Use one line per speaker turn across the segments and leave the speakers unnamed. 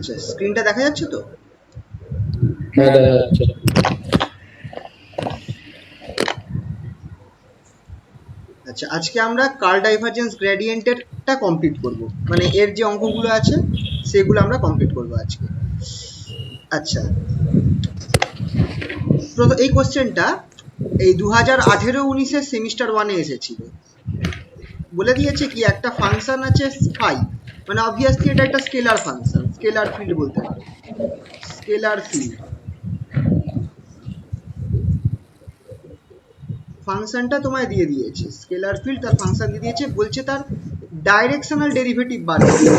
আচ্ছা, স্ক্রিনটা দেখা যাচ্ছে তো?
হ্যাঁ দেখা যাচ্ছে।
আচ্ছা, আজকে আমরা কার্ল ডাইভারজেন্স গ্রেডিয়েন্টেরটা কমপ্লিট করব, মানে এর যে অঙ্কগুলো আছে সেগুলো আমরা কমপ্লিট করব আজকে। আচ্ছা, এই কোশ্চেনটা এই 2018-19 সেমিস্টার 1-এ এসেছিল। বলে দিয়েছে কি একটা ফাংশন আছে ফাই, মানে অবভিয়াসলি এটা একটা স্কেলার ফাংশন, স্কেলার ফিল্ড বলতে পারো, স্কেলার ফিল্ড। ফাংশনটা তোমায় দিয়ে দিয়েছে, স্কেলার ফিল্ড তার ফাংশন দিয়ে দিয়েছে, বলছে তার ডাইরেকশনাল ডেরিভেটিভ বার করতে।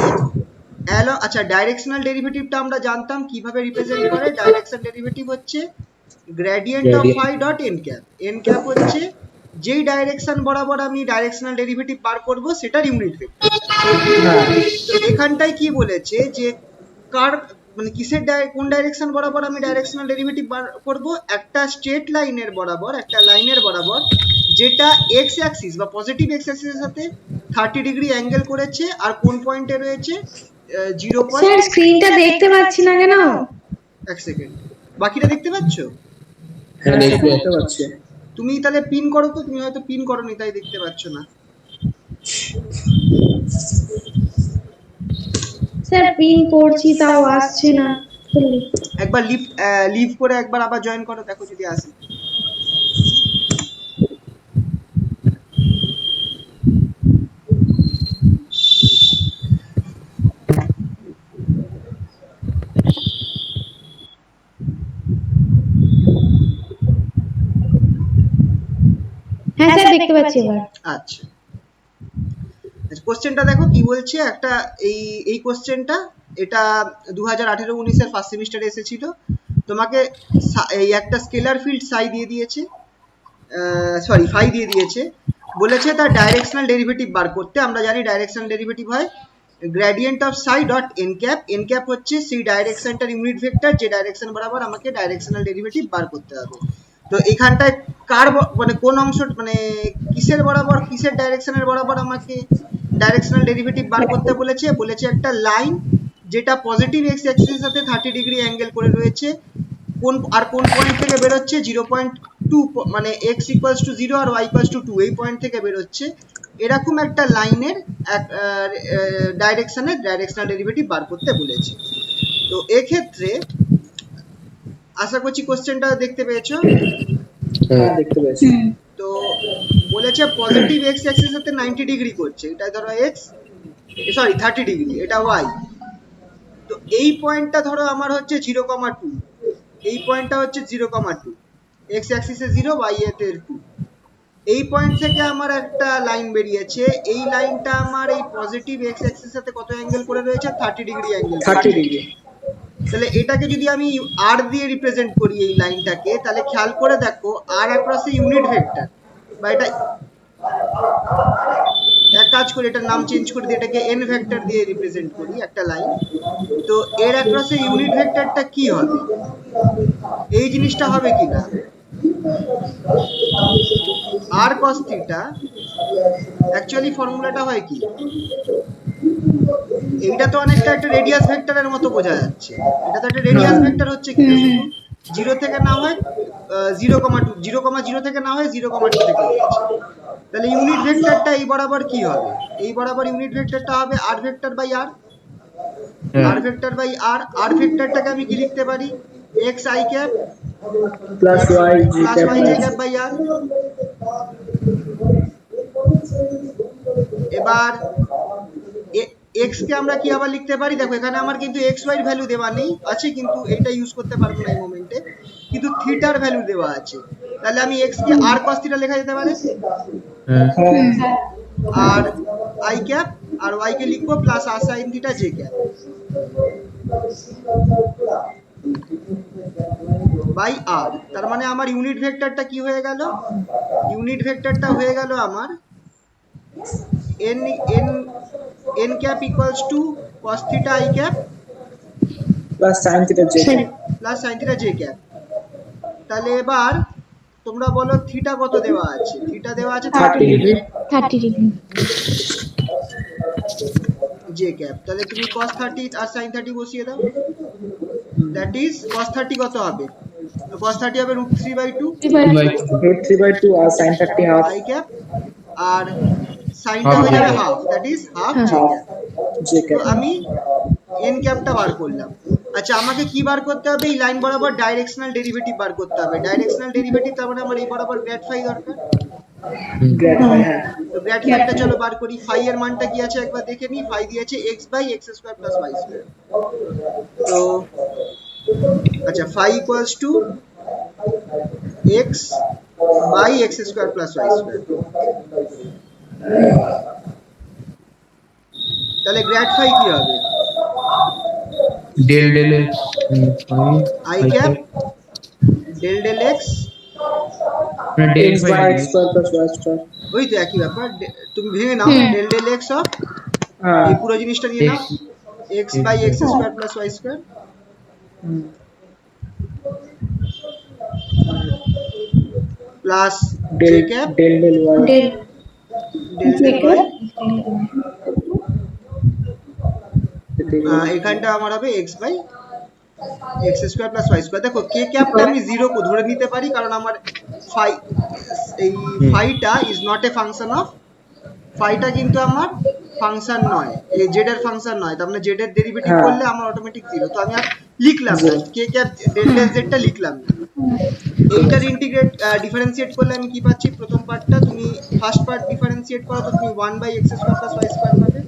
আচ্ছা, ডাইরেকশনাল ডেরিভেটিভটা আমরা জানতাম কিভাবে রিপ্রেজেন্ট করে। ডাইরেকশন ডেরিভেটিভ হচ্ছে gradient of phi dot n cap. N cap হচ্ছে যেই ডাইরেকশন বরাবর আমি ডাইরেকশনাল ডেরিভেটিভ বার করব সেটার ইউনিট ভেক্টর। তো এখানটায় কি বলেছে যে কার মানে কিসের কোন ডাইরেকশন বরাবর আমি ডাইরেকশনাল ডেরিভেটিভ বার করব, একটা স্ট্রেট লাইনের বরাবর, একটা লাইনের বরাবর যেটা এক্স অ্যাক্সিস বা পজিটিভ এক্স অ্যাক্সিসের সাথে 30 ডিগ্রি অ্যাঙ্গেল করেছে, আর কোন পয়েন্টে রয়েছে 0.
স্যার স্ক্রিনটা দেখতে পাচ্ছি না কেন?
এক সেকেন্ড, বাকিটা দেখতে পাচ্ছো?
হ্যাঁ দেখতে পাচ্ছি।
তুমি তাহলে পিন করো তো, তুমি হয়তো পিন করোনি তাই দেখতে পাচ্ছ না।
স্যার পিন করছি তাও আসছে না।
একবার লিভ করে একবার আবার জয়েন করো, দেখো যদি আসে।
হ্যাঁ স্যার দেখতে পাচ্ছি এবার।
আচ্ছা, কোশ্চেনটা দেখো কি বলছে। একটা এই কোশ্চেনটা এটা 2018-19 এর ফার্স্ট সেমিস্টারে এসেছিল। তোমাকে এই একটা স্কেলার ফিল্ড সাই দিয়ে দিয়েছে, সরি ফাই দিয়ে দিয়েছে, বলেছে তার ডাইরেকশনাল ডেরিভেটিভ বার করতে। আমরা জানি ডাইরেকশনাল ডেরিভেটিভ হয় gradient of Sai dot n cap. N cap হচ্ছে সেই ডাইরেকশনটার ইউনিট ভেক্টর যে ডাইরেকশন বরাবর আমাকে ডাইরেকশনাল ডেরিভেটিভ বার করতে হবে। তো এখানটায় কার মানে কোন অংশ, মানে কিসের বরাবর, কিসের ডাইরেকশনের বরাবর আমাকে ডাইরেকশনাল ডেরিভেটিভ বার করতে বলেছে। বলেছে একটা লাইন যেটা পজিটিভ এক্স অ্যাক্সিসের সাথে 30 ডিগ্রি অ্যাঙ্গেল করে রয়েছে, কোন পয়েন্ট থেকে বেরোচ্ছে 0.2, মানে x ইকুয়ালস টু 0 আর y ইকুয়ালস টু 2 এই পয়েন্ট থেকে বেরোচ্ছে। এরকম একটা লাইনের ডাইরেকশনাল ডেরিভেটিভ বার করতে বলেছে। তো এক্ষেত্রে আশা করছি কোশ্চেনটা দেখতে পেয়েছো।
হ্যাঁ দেখতে পেয়েছি।
তো বলেছে পজিটিভ এক্স অ্যাক্সিসের সাথে 90 ডিগ্রি করছে, এটা ধরো x, সরি 30 ডিগ্রি, এটা y। তো এই পয়েন্টটা ধরো আমার হচ্ছে 0,2, এই পয়েন্টটা হচ্ছে 0,2, এক্স অ্যাক্সিসে 0, y এতে 2। এই পয়েন্ট থেকে আমার একটা লাইন বেরিয়েছে, এই লাইনটা আমার এই পজিটিভ এক্স অ্যাক্সিসের সাথে কত অ্যাঙ্গেল করে রয়েছে, 30 ডিগ্রি অ্যাঙ্গেল,
30 ডিগ্রি।
তাহলে এটাকে যদি আমি r দিয়ে রিপ্রেজেন্ট করি এই লাইনটাকে, তাহলে খেয়াল করে দেখো r অ্যাক্রস এ ইউনিট ভেক্টর, বা এটা এক কাজ করি, এটার নাম চেঞ্জ করে দিয়ে এটাকে n ভেক্টর দিয়ে রিপ্রেজেন্ট করি একটা লাইন। তো এর অ্যাক্রস এ ইউনিট ভেক্টরটা কি হবে, এই জিনিসটা হবে কিনা, r cos থিটা। অ্যাকচুয়ালি ফর্মুলাটা হয় কি, এইটা তো অনেকটা একটা রেডিয়াস ভেক্টরের মতো বোঝা যাচ্ছে। এটা তো একটা রেডিয়াস ভেক্টর হচ্ছে কি, শুধু 0 থেকে না হয় 0,2, 0,0 থেকে না হয় 0,2 থেকে হচ্ছে। তাহলে ইউনিট ভেক্টরটা এই বরাবর কি হবে, এই বরাবর ইউনিট ভেক্টরটা হবে r vector by r, r vector by r। r ভেক্টরটাকে আমি কি লিখতে পারি, x i cap
plus y
j cap by r। এবার x কে আমরা কি আবার লিখতে পারি, দেখো এখানে আমার কিন্তু x y এর ভ্যালু দেওয়া নেই, আছে কিন্তু এটা ইউজ করতে পারবো না এই মোমেন্টে, কিন্তু থিটার ভ্যালু দেওয়া আছে। তাহলে আমি x কে r cos থিটা লেখা যেতে পারে, আর i ক্যাপ, আর y কে লিখবো plus r sin theta j cap by r। তার মানে আমার ইউনিট ভেক্টরটা কি হয়ে গেল, ইউনিট ভেক্টরটা হয়ে গেল আমার n cap equals to cos theta i cap
plus sin theta j cap
plus sin theta j cap. তাহলে এবার তোমরা বলো থিটা কত দেওয়া আছে, থিটা দেওয়া আছে 30 ডিগ্রি।
30 ডিগ্রি।
J cap. তাহলে তুমি cos 30 আর sin 30 বসিয়ে দাও। দ্যাট ইজ cos 30 কত হবে? cos 30 হবে √3/2
root 3/2 আর sin 30 half
i ক্যাপ, আর সাইনটা হয়ে যাবে half, that is half j
half
cap.
j
তো
cap
আমি এন ক্যাপটা বার করলাম। আচ্ছা, আমাকে কি বার করতে হবে? এই লাইন বরাবর ডাইরেকশনাল ডেরিভেটিভ বার করতে হবে। ডাইরেকশনাল ডেরিভেটিভ তার মানে আমার এই বরাবর গ্র্যাড ফাই দরকার।
grad phi হ্যাঁ
তো গ্র্যাড ফাইটা চলো বার করি। ফাই এর মানটা কি আছে একবার দেখে নিই। ফাই দিয়েছে x/x² + y²। তো আচ্ছা, phi equals two x/x² + y²। তাহলে গ্র্যাড ফাই কি হবে?
Del del x
i cap del del x,
মানে del
x by x square plus y square
ওই তো একই ব্যাপার। তুমি ভেঙে নাও, ডেল ডেল x অফ এই পুরো জিনিসটা নিয়ে নাও, x/x² + y² plus
del
j cap
del del y
del
del
J
del
cap
y। এখানটা আমার হবে x/x² + y²। দেখো k ক্যাপটা আমি 0 কো ধরে নিতে পারি, কারণ আমার ফাই এই ফাইটা is not a function of, ফাইটা কিন্তু আমার ফাংশন নয়, এই জেড এর ফাংশন নয়। তার মানে জেড এর ডেরিভেটিভ
হ্যাঁ।
করলে আমার অটোমেটিক 0। তো আমি আর লিখলাম না,
Zero.
কে ক্যাপ ডেল ডেল জেডটা লিখলাম না। এইটার ইন্টিগ্রেট ডিফারেন্সিয়েট করলে আমি কি পাচ্ছি? প্রথম পার্টটা তুমি ফার্স্ট পার্ট ডিফারেন্সিয়েট করো তো তুমি 1/x² + y² পাবে।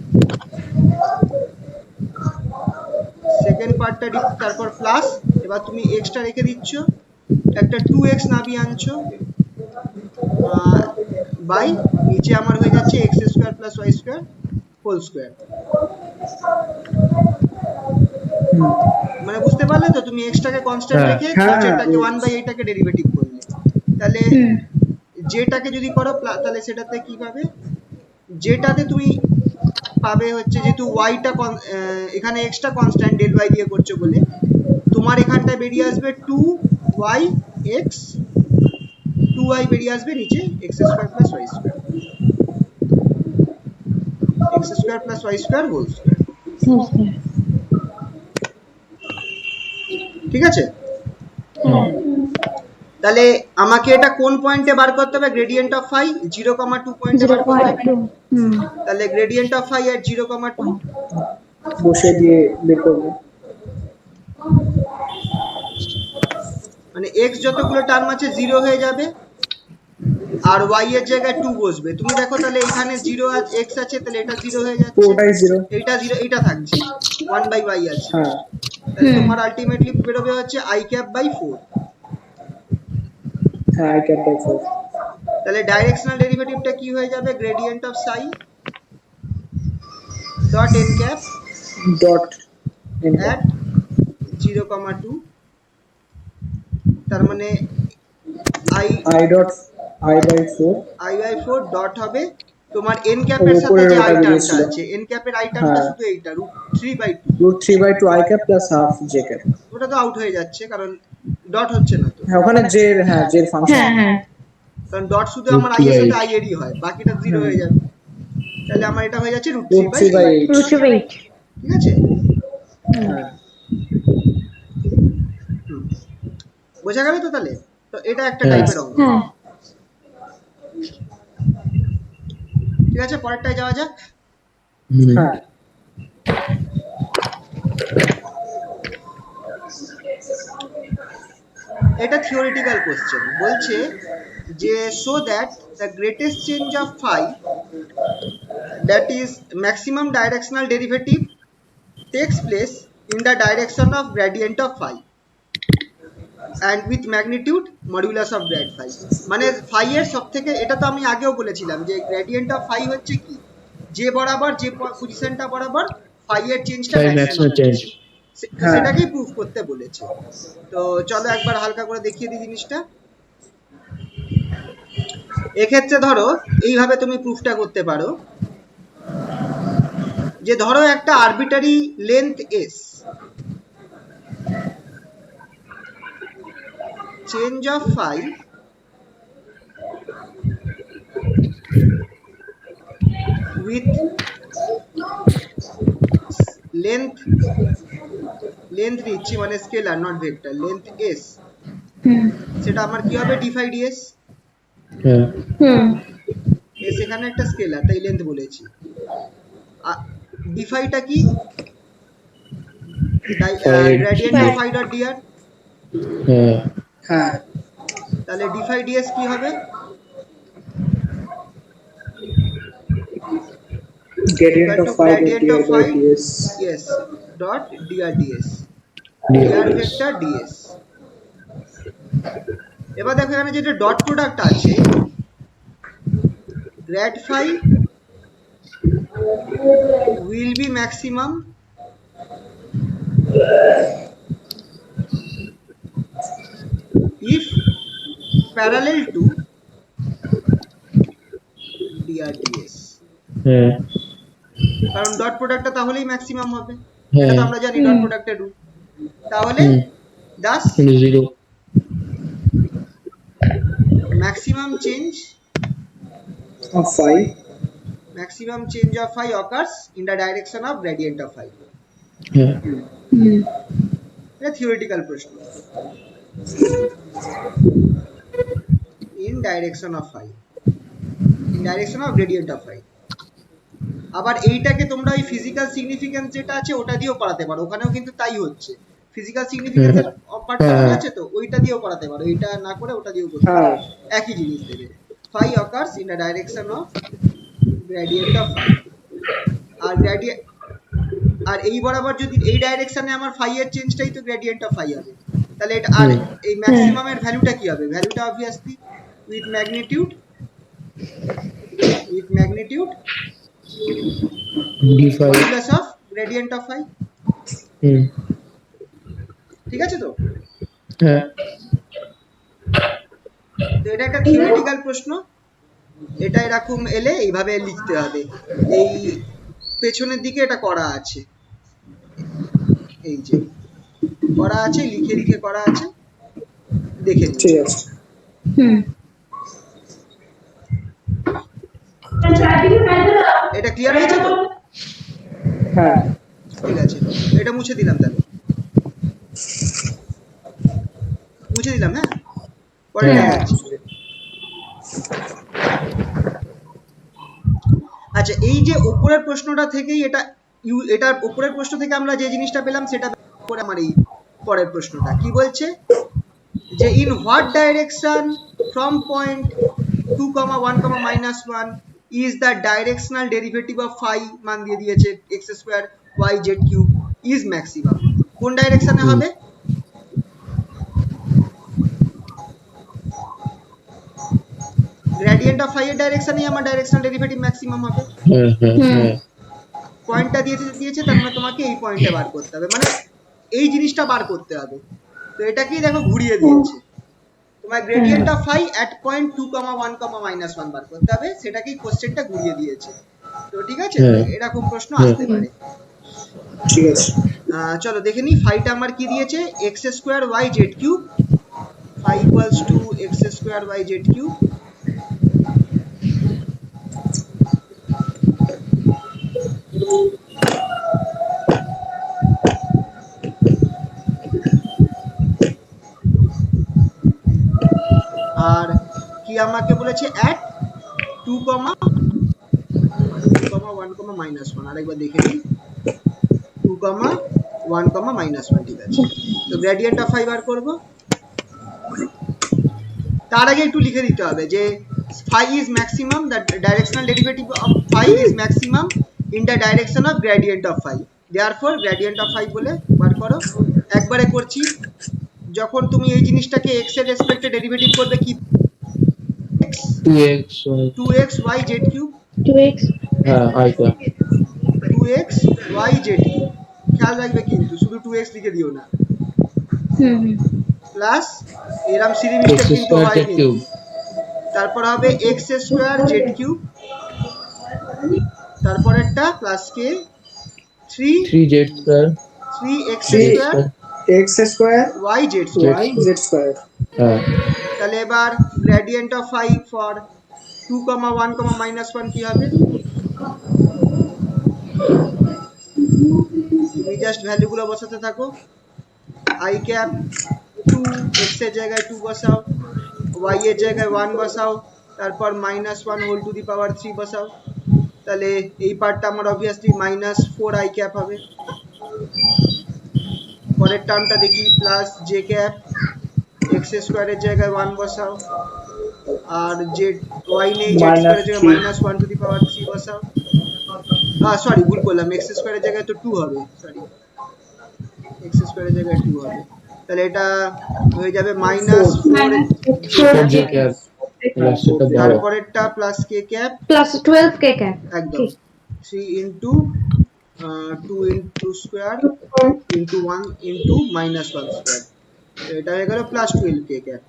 সেকেন্ড পার্টটা তারপর প্লাস, এবার তুমি এক্সটা রেখে দিচ্ছ, একটা 2x নামিয়ে আনছো, বাই নিচে আমার হয়ে যাচ্ছে x² + y² হোল স্কয়ার। মানে বুঝতে পারলে তো? তুমি এক্সটাকে কনস্ট্যান্ট
হ্যাঁ।
রেখে
হ্যাঁ,
নিচেরটাকে
হ্যাঁ।
1/8টাকে ডেরিভেটিভ করলে। তাহলে যেটাকে যদি করো তাহলে সেটাতে কি পাবে? যেটাতে তুমি পাবে হচ্ছে, যেহেতু ওয়াইটা এখানে এক্সটা কনস্ট্যান্ট ডেল ওয়াই দিয়ে করছো বলে, তোমার এখানটায় বেরিয়ে আসবে 2yx, 2y বেরিয়ে আসবে নিচে x² + y², x² + y² whole square. ঠিক আছে? তাহলে আমাকে এটা কোন পয়েন্টে বার করতে হবে? গ্রেডিয়েন্ট অফ ফাই 0,2 পয়েন্টে বার করতে হবে।
0.2
তাহলে গ্রেডিয়েন্ট অফ ফাই এট 0,2
বসে দিয়ে বের করবো
মানে x যতগুলো টার্ম আছে 0 হয়ে যাবে, আর y এর জায়গায় 2 বসবে। তুমি দেখো তাহলে এখানে 0 আর x আছে, তাহলে এটা 0 হয়ে যাচ্ছে,
পুরোটাই 0
এইটা 0, এইটা থাকছে, 1/y আছে।
হ্যাঁ
তাহলে তোমার আলটিমেটলি বেরোবে হচ্ছে i ক্যাপ বাই 4।
হ্যাঁ I cap by 4
তাহলে ডাইরেকশনাল ডেরিভেটিভটা কি হয়ে যাবে? Gradient of Sai dot n cap
dot n
at 0,2, তার মানে
I dot I by 4
i/4 dot হবে তোমার n ক্যাপের সাথে
উপরের
যে
ওটা
i টার্মটা
দিয়েছিল।
আছে, n ক্যাপের i টার্মটা
হ্যাঁ।
শুধু এইটা √3/2,
root 3/2 I cap plus half j cap
ওটা তো আউট হয়ে যাচ্ছে কারণ ডট হচ্ছে না তো,
হ্যাঁ ওখানে জের হ্যাঁ জের ফাংশন
হ্যাঁ হ্যাঁ
কারণ ডট শুধু আমার i এর সাথে i এরই হয়, বাকিটা 0 হয়ে যাবে। তাহলে আমার এটা হয়ে যাচ্ছে
root
√3/8।
3/8
√8
ঠিক আছে?
হ্যাঁ
বোঝা গেল তো? তাহলে তো এটা একটা
হ্যাঁ।
টাইপের অঙ্ক।
হ্যাঁ
ঠিক আছে, পরেরটায় যাওয়া যাক।
হ্যাঁ
এটা থিওরিটিক্যাল কোশ্চেন। বলছে যে so that the greatest change of phi, that is maximum directional derivative, takes place in the direction of gradient of phi and with magnitude modulus of grad phi। মানে phi এর সবথেকে, এটা তো আমি আগেও বলেছিলাম যে গ্রেডিয়েন্ট অফ phi হচ্ছে কি, যে বরাবর যে পজিশনটা বরাবর phi এর চেঞ্জটা
Phi
ম্যাক্সিমাম
maximum change।
হ্যাঁ।
সেটাকেই প্রুফ করতে বলেছে। তো চলো একবার হালকা করে দেখিয়ে দিই জিনিসটা। এক্ষেত্রে ধরো এইভাবে তুমি প্রুফটা করতে পারো যে ধরো একটা arbitrary length s, change of phi with length নিচ্ছি মানে scalar not vector, length s,
হুম
সেটা আমার কি হবে d phi ds।
হ্যাঁ
হুম
s এখানে একটা স্কেলার, তাই লেন্থ বলেছি। d phi টা কি? Gradient of i dot dr।
হ্যাঁ
হ্যাঁ
তাহলে d phi ds কি হবে?
gradient
equal
of
to
phi dot
gradient of
dr by
phi,
ds.
yes, dot dr ds,
dr
dr vector ds। এবার দেখো এখানে যেটা ডট প্রোডাক্ট আছে, grad phi will be maximum if parallel to dr ds,
হ্যাঁ
কারণ dot প্রোডাক্টটা তাহলেই maximum হবে, এটা
হ্যাঁ
তো আমরা জানি ডট প্রোডাক্টের রুল। তাহলে
হুম
Das
0
maximum change
Of phi.
of phi occurs in the direction of gradient of phi।
হ্যাঁ
হুম
এটা থিওরিটিক্যাল প্রশ্ন। in direction of phi, in direction of gradient of phi। আবার এইটাকে তোমরা ওই ফিজিক্যাল সিগনিফিকেন্স যেটা আছে ওটা দিয়েও করাতে পারো, ওখানেও কিন্তু তাই হচ্ছে। ফিজিক্যাল সিগনিফিকেন্সের পার্টটা মনে আছে তো, ওইটা দিয়েও করাতে পারো, এইটা না করে ওটা দিয়েও করতে পারো, একই জিনিস দেবে। phi occurs in the direction of gradient of phi। আর গ্রেডিয়েন্ট, আর এই বরাবর যদি এই ডাইরেকশনে আমার phi এর চেঞ্জটাই তো gradient of phi হবে, তাহলে এটা আর এই ম্যাক্সিমামের ভ্যালুটা কি হবে? ভ্যালুটা obviously with magnitude
d5
modulus of gradient of phi।
হুম
ঠিক আছে তো?
হ্যাঁ
তো এটা একটা থিওরিটিক্যাল প্রশ্ন, এটা এরকম এলে এইভাবে লিখতে হবে। এই পেছনের দিকে এটা করা আছে, এই যে করা আছে, লিখে লিখে করা আছে, দেখে নিন।
ঠিক আছে।
হুম
এটা ক্লিয়ার হয়েছে তো?
হ্যাঁ
ঠিক আছে, এটা মুছে দিলাম, তাহলে মুছে দিলাম। হ্যাঁ, পরে
হ্যাঁ
আচ্ছা, এই যে উপরের প্রশ্নটা থেকেই এটা এটার উপরের প্রশ্ন থেকে আমরা যে জিনিসটা পেলাম সেটা পরে আমার এই পরের প্রশ্নটা কি বলছে, যে in what direction from point 2, 1, is the directional derivative of phi, মান দিয়ে দিয়েছে x square y z cube is maximum. কোন ডাইরেকশনে হবে? গ্রেডিয়েন্ট অফ ফাই এর ডাইরেকশনেই আমার ডাইরেকশনাল ডেরিভেটিভ ম্যাক্সিমাম হবে।
হ্যাঁ হ্যাঁ
পয়েন্টটা দিয়েছে তার মানে তোমাকে এই পয়েন্টে বার করতে হবে, মানে এই জিনিসটা বার করতে হবে। তো এটাকেই দেখো ঘুরিয়ে দিয়েছে, তোমার gradient of phi at point 2, 1, 1 বার করতে হবে, সেটাকেই কোশ্চেনটা ঘুরিয়ে দিয়েছে। তো ঠিক আছে, এরকম প্রশ্ন আসতে পারে।
ঠিক আছে।
চলো দেখে নিই, ফাইটা আমার কি দিয়েছে, x square y z cube, phi equals to x square y z cube. আর কি আমাকে বলেছে অ্যাট 2, 1, আরেকবার দেখে নিই, 2, 1, ঠিক আছে। তো গ্রেডিয়েন্ট অফ ফাই বার করবো, তার আগে একটু লিখে দিতে হবে যে phi is maximum, the directional derivative of phi is maximum in the direction of gradient of phi, therefore gradient of phi বলে বার করো। একবারে করছি, যখন তুমি এই জিনিসটাকে x এর রেসপেক্টে ডেরিভেটিভ করবে কি, 2x y z cube,
2x
হ্যাঁ আইটা
2x y z কিউব, খেয়াল রাখবে কিন্তু শুধু 2x লিখে দিও না,
হুম
প্লাস এরম সিরি মিস্টেক কিন্তু হয় কিন্তু,
কিউব
তারপর হবে x স্কয়ার z কিউব, তারপরেরটা প্লাস কে
3z square
3x square
x square
y z square.
y z square.
হ্যাঁ
তাহলে এবার গ্রেডিয়েন্ট অফ ফাই ফর 2, 1, 1 কি হবে, তুমি জাস্ট ভ্যালুগুলো বসাতে থাকো। আই ক্যাপ 2, এক্স এর জায়গায় 2 বসাও, ওয়াই এর জায়গায় 1 বসাও, তারপর -1 হোল টু দি পাওয়ার 3 বসাও। তাহলে এই পার্টটা আমার অবভিয়াসলি -4 আই ক্যাপ হবে। পরের টার্মটা দেখি, প্লাস জে ক্যাপ, এক্স স্কোয়ারের জায়গায় 1 বসাও, আর জেড ওয়াই নেই, জেড স্কোয়ারের জায়গায় -1 টু দি পাওয়ার 3 বসাও। সরি, ভুল করলাম, এক্স স্কোয়ারের জায়গায় তো 2 হবে, সরি, এক্স স্কোয়ারের জায়গায় 2 হবে। তাহলে এটা হয়ে যাবে -4
j cap প্লাস সেটা বড়
তারপরেরটা প্লাস কে ক্যাপ
plus 12 k cap.
একদম 3 into 2 into square into 1 into -1 square. এটা হয়ে গেল প্লাস 12 কে ক্যাপ।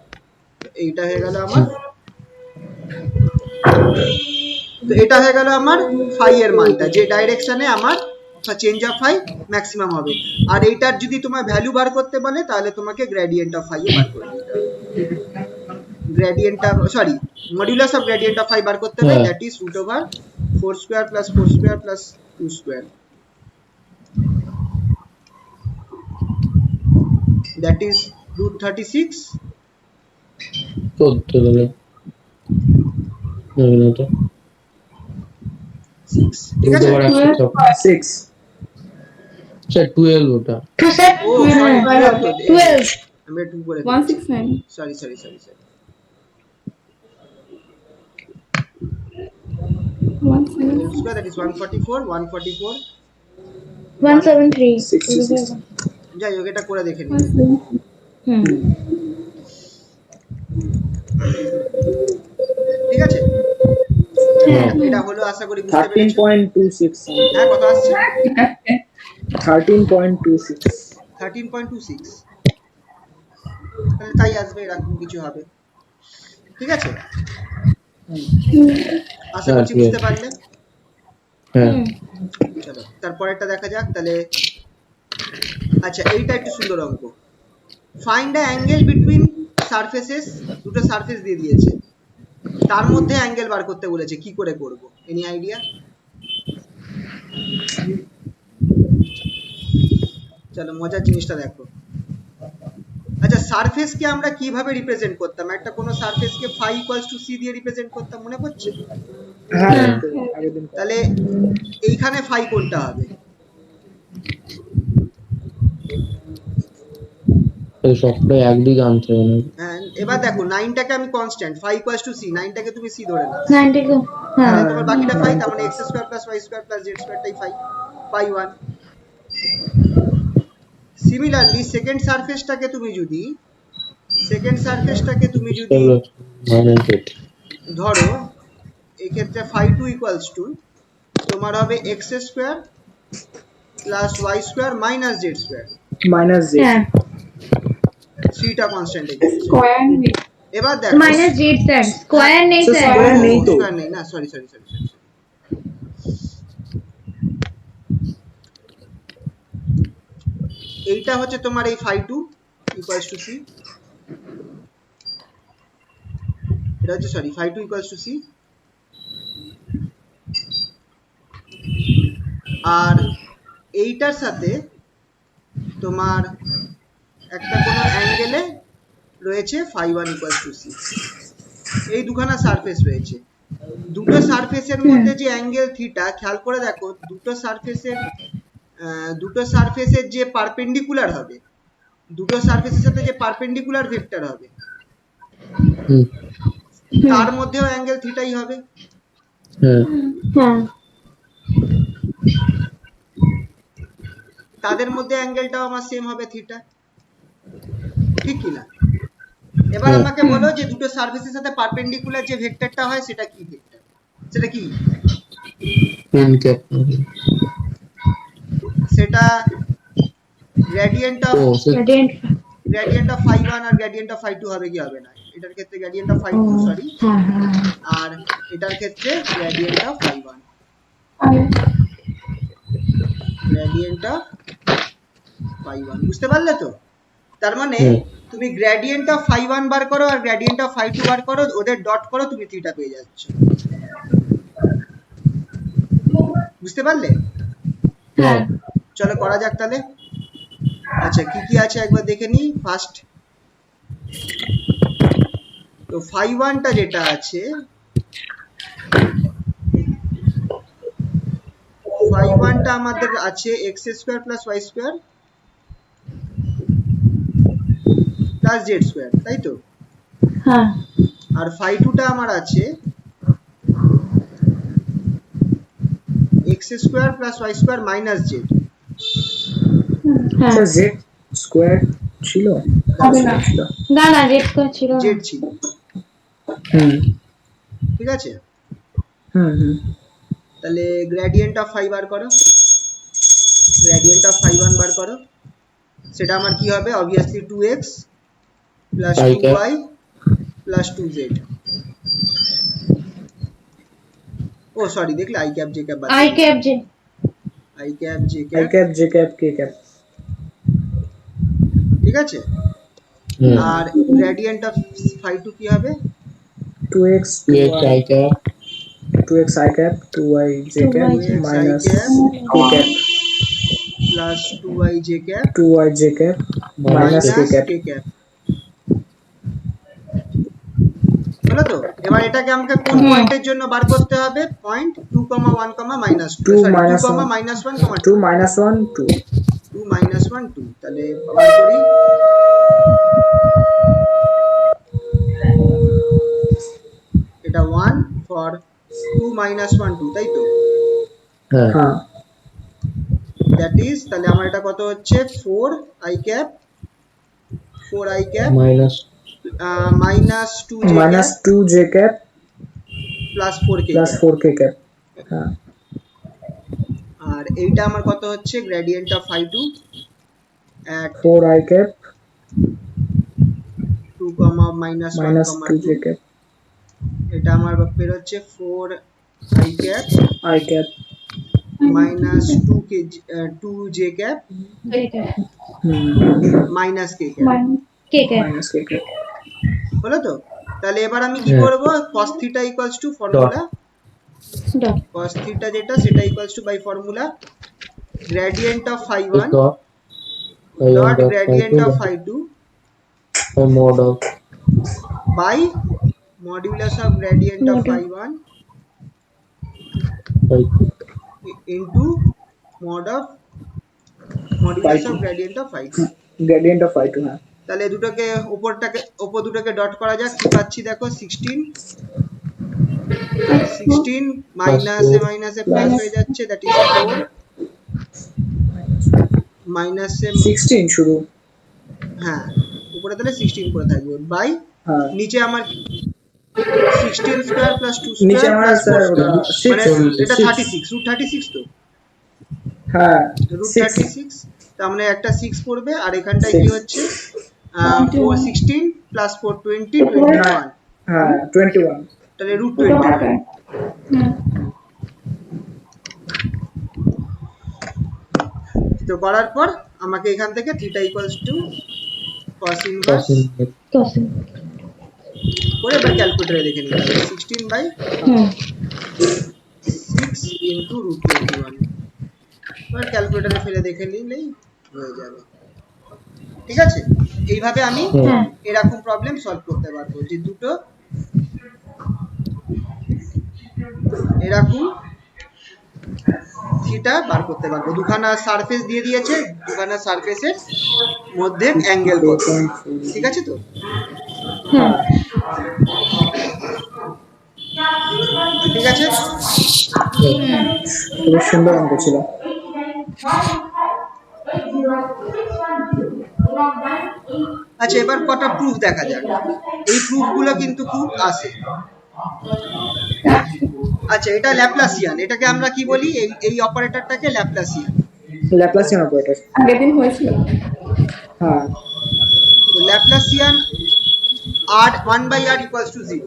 এইটা হয়ে গেল আমার, তো এটা হয়ে গেল আমার ফাই এর মানটা, যে ডাইরেকশনে আমার চেঞ্জ অফ ফাই ম্যাক্সিমাম হবে। আর এইটার যদি তোমার ভ্যালু বার করতে বলে তাহলে তোমাকে গ্রেডিয়েন্ট অফ ফাই বার করে দিতে হবে। Gradient of, sorry, modulus of gradient of phi বার করতে হবে, that is √4 square plus 4 square plus 2 square, that is √36
14 দিলে না তো
6, ঠিক আছে?
6
স্যার 12 ওটা
ও সরি,
12.
আমরা 2 করে
169.
Sorry, square, that is 144
173.
66
যাই হোক, এটা করে দেখে নিই। ঠিক আছে, এটা হলো, আশা করি বুঝতে পেরেছো।
13.26
হ্যাঁ, কত আসছে?
13.26
13.26, তাহলে তাই আসবে, এরকম কিছু হবে। ঠিক আছে, আশা করছি বুঝতে পারলে।
হ্যাঁ
চলো তারপরেরটা দেখা যাক তাহলে। আচ্ছা, এইটা একটু সুন্দর অঙ্ক। Find the angle between surfaces, দুটো সারফেস দিয়ে দিয়েছে, তার মধ্যে অ্যাঙ্গেল বার করতে বলেছে, কি করে করব? Any idea? চলো মজার জিনিসটা দেখো। আচ্ছা, সারফেসকে আমরা কিভাবে রিপ্রেজেন্ট করতাম? একটা কোনো সারফেসকে ফাই ইকুয়ালস টু সি দিয়ে রিপ্রেজেন্ট করতাম, মনে পড়ছে?
হ্যাঁ আগের দিন
তাহলে এইখানে ফাই কোনটা হবে?
এই সবটা একদিকে আনতে হবে।
হ্যাঁ, এবার দেখো 9টাকে আমি constant, phi equals to c, 9টাকে তুমি সি ধরে নাও,
90 go.
তাহলে তোমার বাকিটা ফাই, তার মানে x square plus y square plus z স্কয়ারটাই ফাই, ফাই 1। সিমিলারলি সেকেন্ড সারফেসটাকে তুমি যদি ধরো, এই ক্ষেত্রে ফাই 2 ইকুয়ালস টু তোমার হবে x square plus y square minus z square,
minus z
Yeah.
3টা কনস্ট্যান্ট এখানে।
Square.
এবার দেখো,
Minus z sir. Square নেই
So,
sir.
square নেই তো।
স্কয়ার নেই না, সরি, এইটা হচ্ছে তোমার এই ফাই 2 ইকুয়ালস টু সি, এটা হচ্ছে, sorry, phi 2 equals to c. আর এইটার সাথে তোমার একটা কোনো অ্যাঙ্গেলে রয়েছে ফাই 1 ইকুয়ালস টু সি। এই দুখানা সারফেস রয়েছে, দুটো সারফেসের মধ্যে যে অ্যাঙ্গেল থিটা, খেয়াল করে দেখো, দুটো সারফেসের যে পারপেন্ডিকুলার হবে, দুটো সারফেসের সাথে যে পারপেন্ডিকুলার ভেক্টর হবে, তার মধ্যেও অ্যাঙ্গেল থিটাই হবে।
হ্যাঁ
হ্যাঁ।
তাদের মধ্যে অ্যাঙ্গেলটাও আমার সেম হবে, থিটা, ঠিক কি না? এবার আমাকে বলো যে দুটো সারফেসের সাথে পারপেন্ডিকুলার যে ভেক্টরটা হয় সেটা কি ভেক্টর? সেটা কি?
পেন ক্যাপ
সেটা গ্রেডিয়েন্ট অফ ফাই 1 আর গ্রেডিয়েন্ট অফ ফাই 2 হবে কি হবে না? এটার ক্ষেত্রে গ্রেডিয়েন্ট অফ ফাই 2, সরি, আর এটার ক্ষেত্রে gradient of phi 1, gradient of phi 1, বুঝতে পারলে তো? তার মানে তুমি গ্রেডিয়েন্ট অফ ফাই 1 বার করো আর গ্রেডিয়েন্ট অফ ফাই 2 বার করো, ওদের ডট করো, তুমি থিটা পেয়ে যাচ্ছ। বুঝতে পারলে?
হ্যাঁ।
চলো করা যাক তাহলে। আচ্ছা কি কি আছে একবার দেখে নিই। ফার্স্ট তো ফাই ওয়ানটা যেটা আছে, ফাই ওয়ানটা আমাদের আছে x square plus y square plus z square, তাই তো?
হ্যাঁ
আর ফাই টুটা আমার আছে x square plus y square minus Z.
হ্যাঁ
আচ্ছা জেড স্কোয়ার ছিল?
হবে না না না জেড স্কোয়ার ছিল না।
জেড ছিল,
হুম
ঠিক আছে?
হুম হুম
তাহলে গ্রেডিয়েন্ট অফ ফাই বার করো, গ্রেডিয়েন্ট অফ ফাই ওয়ান বার করো। সেটা আমার কি হবে? Obviously 2x plus
I cap.
2y plus 2z। ও সরি, দেখলে আই ক্যাপ জে ক্যাপ বাদ
I cap J
I cap J
I
cap,
cap J cap K cap.
ঠিক আছে?
হুম
আর গ্রেডিয়েন্ট অফ ফাই টু কি হবে?
2x
2x I cap
2x i cap 2y j cap
2y j
minus
cap
k cap
plus 2y J cap
2y j cap minus
minus
k cap।
K cap. হলো তো? এবার এটাকে আমাকে কোন পয়েন্টের জন্য বার করতে হবে? Point 2, 1, minus 2,
2
sorry 2,
minus 1
minus 1,
2 minus 1 2
2 minus 1 2। তাহলে বার করি। এটা 1 ফর 2 minus 1 2, তাই তো?
হ্যাঁ
হ্যাঁ
দ্যাট ইজ, তাহলে আমার এটা কত হচ্ছে? 4 i cap
minus
minus 2 j
minus
cap
2 j cap
plus 4 k
plus
cap।
4 k cap। হ্যাঁ
আর এইটা আমার কত হচ্ছে? Gradient of phi two at
4 i cap
2, minus 1,
minus 2 j
2।
cap
এটা আমার বের হচ্ছে 4 i cap
i cap।
minus 2 j cap
hmm
minus k cap।
K cap
minus k cap।
হলো তো? তাহলে এবার আমি কি
হ্যাঁ।
করব? cos theta equals to formula,
dot
cos theta যেটা সেটা equals to by formula gradient of phi 1
dot
dot gradient of phi 2
mod of
by modulus of gradient of phi 1
phi
into mod of modulus of gradient of phi 2।
gradient of phi 2। হ্যাঁ
তাহলে দুটোকে উপর দুটোকে dot করা যাক। কি পাচ্ছি দেখো? 16 মাইনাস এ মাইনাস এ প্লাস হয়ে যাচ্ছে, দ্যাট ইজ 4 মাইনাস এ,
16 শুরু।
হ্যাঁ উপরে তাহলে 16 করে থাকবে বাই
হ্যাঁ
নিচে আমার 16 স্কয়ার প্লাস 2
নিচে
স্কয়ার
আমার
প্লাস 4
স্যার
স্কয়ার,
6
মানে এটা 36 রুট 36 তো,
হ্যাঁ
রুট
6
36। তার মানে একটা 6 পড়বে আর এখানটায় কি
6
হচ্ছে 4 16 প্লাস 4 20 21,
হ্যাঁ 21
তাহলে রুট 21। তো করার পর আমাকে এখান থেকে theta equals to cos inverse
cosine
করে এবার ক্যালকুলেটরে দেখে নিতে হবে। 16 বাই 6 ইন্টু রুট 21। এবার ক্যালকুলেটরে ফেলে দেখে নিলেই হয়ে যাবে, ঠিক আছে? এইভাবে আমি
হ্যাঁ
এরকম প্রবলেম সলভ করতে পারবো যে দুটো এরকম থিটা বার করতে পারবো। দুখানা সারফেস দিয়ে দিয়েছে, দুখানা সারফেসের মধ্যে অ্যাঙ্গেল কত, ঠিক আছে তো?
হ্যাঁ
ঠিক আছে।
খুব সুন্দর অঙ্ক ছিল।
আচ্ছা এবার কটা প্রুফ দেখা যাক। এই প্রুফগুলো কিন্তু খুব আসে। আচ্ছা এটা ল্যাপ্লাসিয়ান, এটাকে আমরা কি বলি? এই অপারেটরটাকে ল্যাপ্লাসিয়ান।
Laplacian operator.
আগের দিন হয়েছিল।
হ্যাঁ
তো Laplacian r 1/r equals to 0,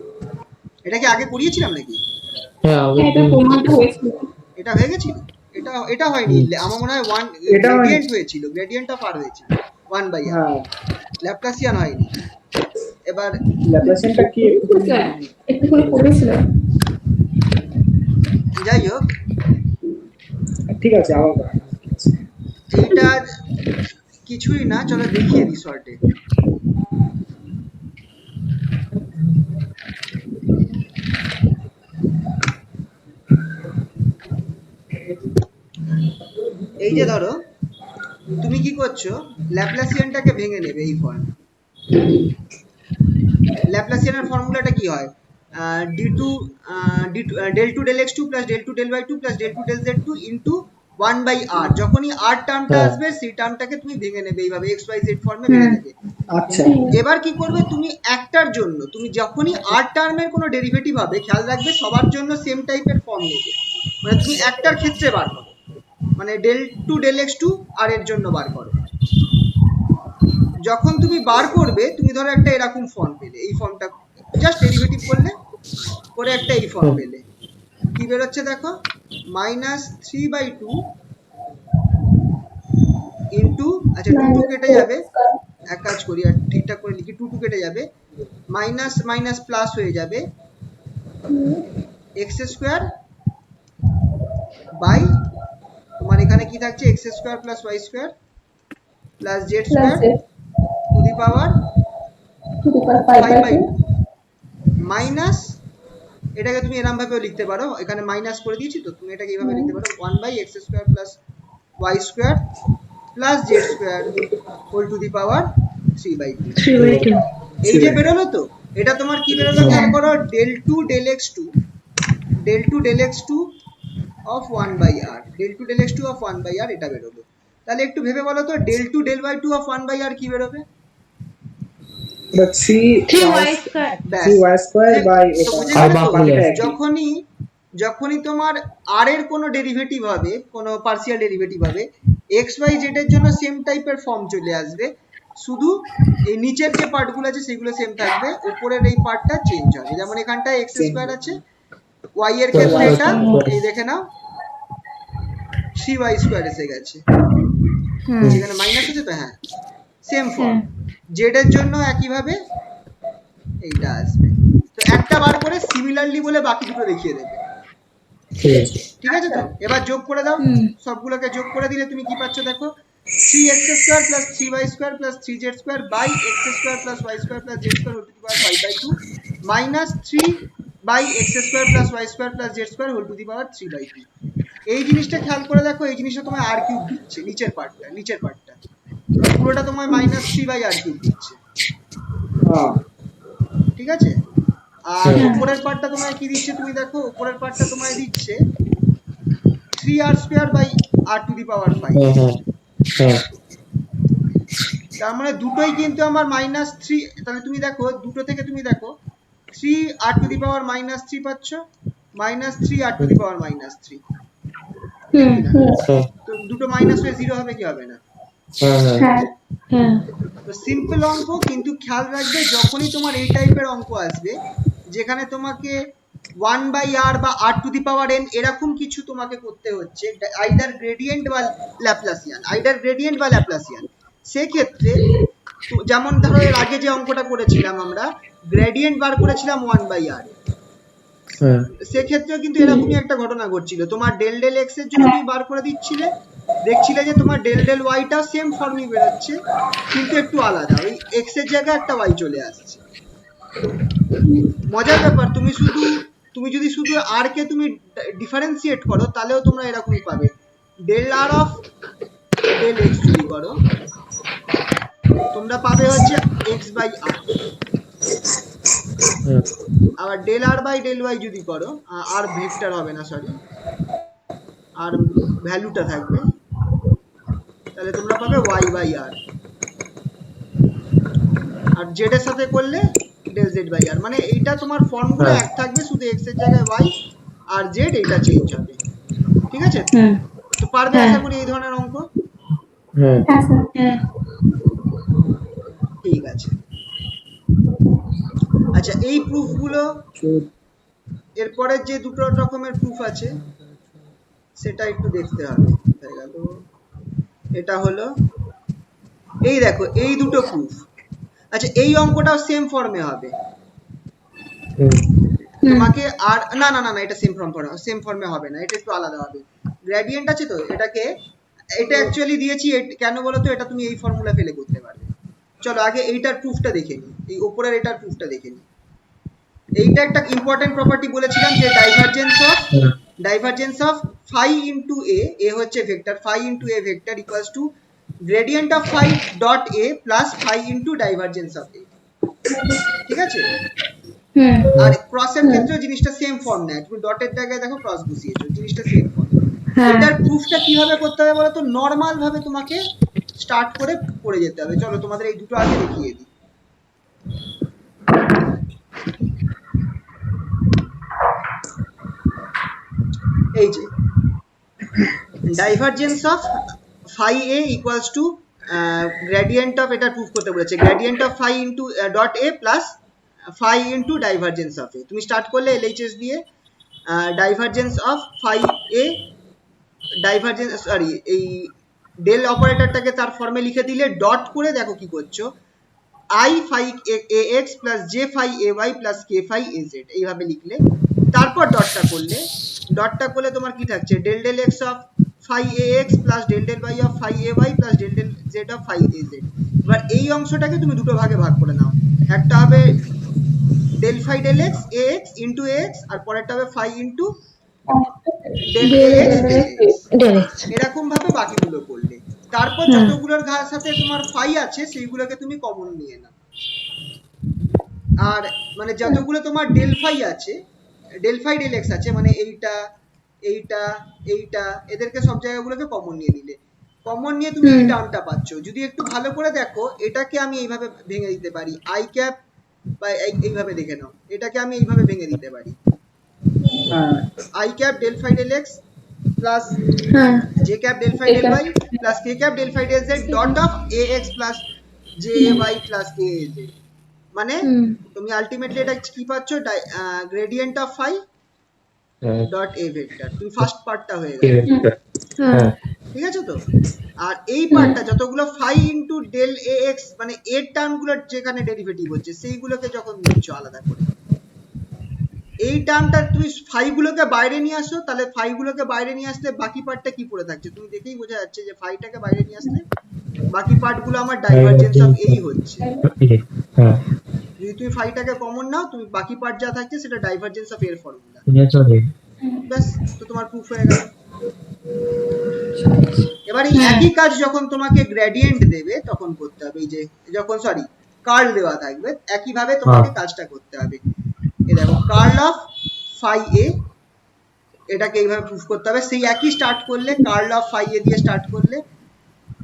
এটা কি আগে পড়িয়েছিলাম নাকি?
হ্যাঁ আগের
এটা
দিন
প্রমাণটা হয়েছিল।
এটা হয়ে গেছিল? এটা হয়নি, আমার মনে হয় 1
এটা হয়নি।
গ্রেডিয়েন্ট হয়েছিল, গ্রেডিয়েন্ট অফ r হয়েছিল 1/r,
হ্যাঁ
ল্যাপ্লাসিয়ান হয়নি। এবার
ল্যাপ্লাসিয়ানটা কি
একটু করে পড়েছিল।
যাই হোক,
ঠিক আছে আবার করা। ঠিক আছে
এইটা কিছুই না, চলো দেখিয়ে দিই শর্টে। এই যে ধরো তুমি কি করছো, ল্যাপ্লাসিয়ানটাকে ভেঙে নেবে এই ফর্ম। ল্যাপ্লাসিয়ানের ফর্মুলাটা কি হয়, del two del x two plus del two del Y two plus del two del Z two into 1/r। যখনই r টার্মটা
হ্যাঁ।
আসবে সেই টার্মটাকে তুমি ভেঙে নেবে এইভাবে এক্স ওয়াই জেড ফর্মে ভেঙে নেবে।
আচ্ছা
এবার কি করবে, তুমি একটার জন্য তুমি যখনই r টার্মের কোনো ডেরিভেটিভ হবে, খেয়াল রাখবে সবার জন্য সেম টাইপের ফর্ম নেবে। মানে তুমি একটার ক্ষেত্রে বার করো, মানে del two del x two আর এর জন্য বার করো। যখন তুমি বার করবে, তুমি ধরো একটা এরকম ফর্ম পেলে, এই ফর্মটা জাস্ট ডেরিভেটিভ করলে, করে একটা এই ফর্ম পেলে, কি বেরোচ্ছে দেখো, -3/2 ইন্টু, আচ্ছা 2 কেটে যাবে, এক কাজ করি আর ঠিকঠাক করে লিখি, 2 কেটে যাবে, মাইনাস মাইনাস প্লাস হয়ে যাবে এক্স স্কোয়ার বাই, তোমার এখানে কি থাকছে, x square plus y square plus z square to the power 5/2 minus, এটাকে তুমি এরকম ভাবেও লিখতে পারো, এখানে মাইনাস করে দিয়েছি তো, তুমি এটাকে এইভাবে লিখতে পারো 1/x square plus y square plus z square whole to the power 3/2। এই যে বেরোলো তো, এটা তোমার কি বেরোলো খেয়াল করো, del two del x two of 1/r, del two del x two of 1/r এটা বেরোলো। তাহলে একটু ভেবে বলো তো, del two del Y two of 1/r কি বেরোবে?
এটা 3y
ব্যাস।
3y স্কয়ার বাই
তো বুঝে
এটা
গেলে তো?
বাকিটা
একই।
যখনই তোমার r এর কোনো ডেরিভেটিভ হবে, কোনো পার্সিয়াল ডেরিভেটিভ হবে, এক্স ওয়াই জেড এর জন্য সেম টাইপের ফর্ম চলে আসবে, শুধু এই নিচের যে পার্টগুলো আছে সেগুলো সেম থাকবে, উপরের এই পার্টটা চেঞ্জ হবে। যেমন এখানটায় এক্স স্কোয়ার আছে, ওয়াই এর ক্ষেত্রে এটা এই দেখে নাও 3y স্কোয়ার এসে গেছে, এখানে মাইনাস আছে তো, হ্যাঁ সেম ফর্ম। জেড এর জন্য একইভাবে এইটা আসবে। তো একটা বার করে সিমিলারলি বলে বাকি দুটো দেখিয়ে দেবে,
ঠিক আছে।
ঠিক আছে তো? এবার যোগ করে দাও, সবগুলোকে যোগ করে দিলে তুমি কি পাচ্ছ দেখো, 3x square plus 3y square plus 3z square by x square plus y square plus z square whole to the power 5/2 minus 3/x square plus y square plus z square whole to the power 3/2। এই জিনিসটা খেয়াল করে দেখো, এই জিনিসটা তোমায় r cube দিচ্ছে, নিচের পার্টটা পুরোটা তোমায় -3/r কিউব দিচ্ছে,
হ্যাঁ
ঠিক আছে? আর উপরের পার্টটা তোমায় কি দিচ্ছে, তুমি দেখো উপরের পার্টটা তোমায় দিচ্ছে 3r square by r to the power 5।
হ্যাঁ হ্যাঁ হ্যাঁ
তার মানে দুটোই কিন্তু আমার -3, তাহলে তুমি দেখো দুটো থেকে তুমি দেখো 3r টু দি পাওয়ার -3 পাচ্ছ, -3r টু দি পাওয়ার -3,
হ্যাঁ
তো দুটো মাইনাস হয়ে 0 হবে কি হবে না?
হ্যাঁ
তো সিম্পল অঙ্ক, কিন্তু খেয়াল রাখবে যখনই তোমার এই টাইপের অঙ্ক আসবে যেখানে তোমাকে 1/r বা r to the power n এরকম কিছু তোমাকে করতে হচ্ছে, আইদার গ্রেডিয়েন্ট বা ল্যাপ্লাসিয়ান, সেক্ষেত্রে যেমন ধরো এর আগে যে অঙ্কটা করেছিলাম আমরা, গ্রেডিয়েন্ট বার করেছিলাম 1/r,
হ্যাঁ
সেক্ষেত্রেও কিন্তু এরকমই একটা ঘটনা ঘটছিল, তোমার ডেল ডেল এক্স এর জন্য তুমি বার করে দিচ্ছিলে, দেখছিলে যে তোমার ডেল ডেল ওয়াইটা সেম ফর্মই বেরোচ্ছে, কিন্তু একটু আলাদা, ওই এক্স এর জায়গায় একটা ওয়াই চলে আসছে। মজার ব্যাপার, তুমি যদি শুধু আর কে তুমি ডিফারেন্সিয়েট করো, তাহলেও তোমরা এরকমই পাবে, del r of del x যদি করো, তোমরা পাবে হচ্ছে x/r, আবার del r by del y যদি করো, আর ভেক্টর হবে না, সরি, আর ভ্যালুটা থাকবে, তাহলে তোমরা পাবে y/r, আর z এর সাথে করলে ডেল z/r। মানে এইটা তোমার ফর্মগুলো এক থাকবে, শুধু x এর জায়গায় y আর z এইটা চেঞ্জ হবে, ঠিক আছে? তো পারবে আশা করি এই ধরনের অঙ্ক,
হ্যাঁ
ঠিক আছে। আচ্ছা, এই প্রুফগুলো, এরপরে যে দুটো রকমের প্রুফ আছে সেটা একটু দেখতে হবে। এটা হলো, এই দেখো এই দুটো প্রুফ। আচ্ছা, এই অঙ্কটাও সেম ফর্মে হবে, তোমাকে আর না না না না এটা সেম ফর্মে হবে না, এটা একটু আলাদা হবে। গ্রেডিয়েন্ট আছে তো, এটাকে এটা অ্যাকচুয়ালি দিয়েছি কেন বলো তো, এটা তুমি এই ফর্মুলা ফেলে করতে পারবে। চলো আগে এইটার প্রুফটা দেখে নিই, এই উপরের এটার প্রুফটা দেখে নিই। এইটা একটা ইম্পর্টেন্ট প্রপার্টি বলেছিলাম যে divergence of phi into a হচ্ছে vector, phi into a vector equals to gradient of phi dot a plus phi into divergence of a. ঠিক আছে? আর ক্রসের ক্ষেত্রে জিনিসটা সেম ফর্ম নেয়, তুমি ডটের জায়গায় দেখো ক্রস বসিয়েছো, জিনিসটা সেম ফর্ম। এটার প্রুফটা কিভাবে করতে হবে বলো তো, নর্মাল ভাবে তোমাকে স্টার্ট করে পড়ে যেতে হবে। চলো তোমাদের এই দুটো আগে দেখিয়ে দিই। এই যে divergence of phi a equals to gradient of, এটা প্রুফ করতে বলেছে, gradient of phi into dot a plus phi into divergence of a. তুমি স্টার্ট করলে এলএইচএস দিয়ে divergence of phi a, divergence sorry এই ডেল অপারেটরটাকে তার ফর্মে লিখে দিলে, ডট করে দেখো কি করছো, i phi ax plus j phi ay plus k phi az এইভাবে লিখলে, তারপর ডটটা করলে তোমার কি থাকছে, del del x of phi ax plus del del y of phi ay plus del del z of phi az। এবার এই অংশটাকে তুমি দুটো ভাগে ভাগ করে নাও, একটা হবে del phi del x ax into ax, আর পরেরটা হবে phi into del ax del x। এরকম ভাবে বাকিগুলো করলে, তারপর যতগুলোর সাথে তোমার phi আছে সেইগুলোকে তুমি কমন নিয়ে নাও। আর মানে যতগুলো তোমার ডেল phi আছে, ডেল phi ডেল x আছে, মানে এইটা এইটা এইটা, এদেরকে সব জায়গাগুলোকে কমন নিয়ে নিলে, কমন নিয়ে তুমি এই টার্মটা পাচ্ছ। যদি একটু ভালো করে দেখো, এটাকে আমি এইভাবে ভেঙে দিতে পারি, আই ক্যাপ বা এইভাবে দেখে নাও, এটাকে আমি এইভাবে ভেঙে দিতে পারি, I cap del phi del x plus j cap del phi del y plus k cap del phi del z dot of ax plus jy plus kaz। মানে তুমি আলটিমেটলি এটা কি পাচ্ছ, gradient of phi dot a vector. তুমি first পার্টটা হয়ে গেল, ঠিক আছে তো? আর এই পার্টটা যতগুলো phi ইনটু ডেল ax, মানে এর টার্মগুলোর যেখানে ডেরিভেটিভ হচ্ছে সেইগুলোকে যখন নিচ্ছ আলাদা করে, এই টার্মটা তুমি phi গুলোকে বাইরে নিয়ে আসো, তাহলে phi গুলোকে বাইরে নিয়ে আসলে বাকি পার্টটা কি পড়ে থাকছে, তুমি দেখেই বোঝা যাচ্ছে যে phi টাকে বাইরে নিয়ে আসলে বাকি পার্টগুলো আমার ডাইভারজেন্স অফ এই হচ্ছে। যদি তুমি phi টাকে কমন নাও, তুমি বাকি পার্ট যা থাকছে সেটা ডাইভারজেন্স অফ এর ফর্মুলা, ব্যাস, তো তোমার প্রুফ হয়ে গেল। এবার এই একই কাজ যখন তোমাকে গ্রেডিয়েন্ট দেবে তখন করতে হবে, এই যে যখন সরি কার্ল দেওয়া থাকবে, একই ভাবে তোমাকে কাজটা করতে হবে। এই দেখো কার্ল অফ phi a, এটাকে এইভাবে প্রুফ করতে হবে। সেই একই স্টার্ট করলে, কার্ল অফ phi a দিয়ে স্টার্ট করলে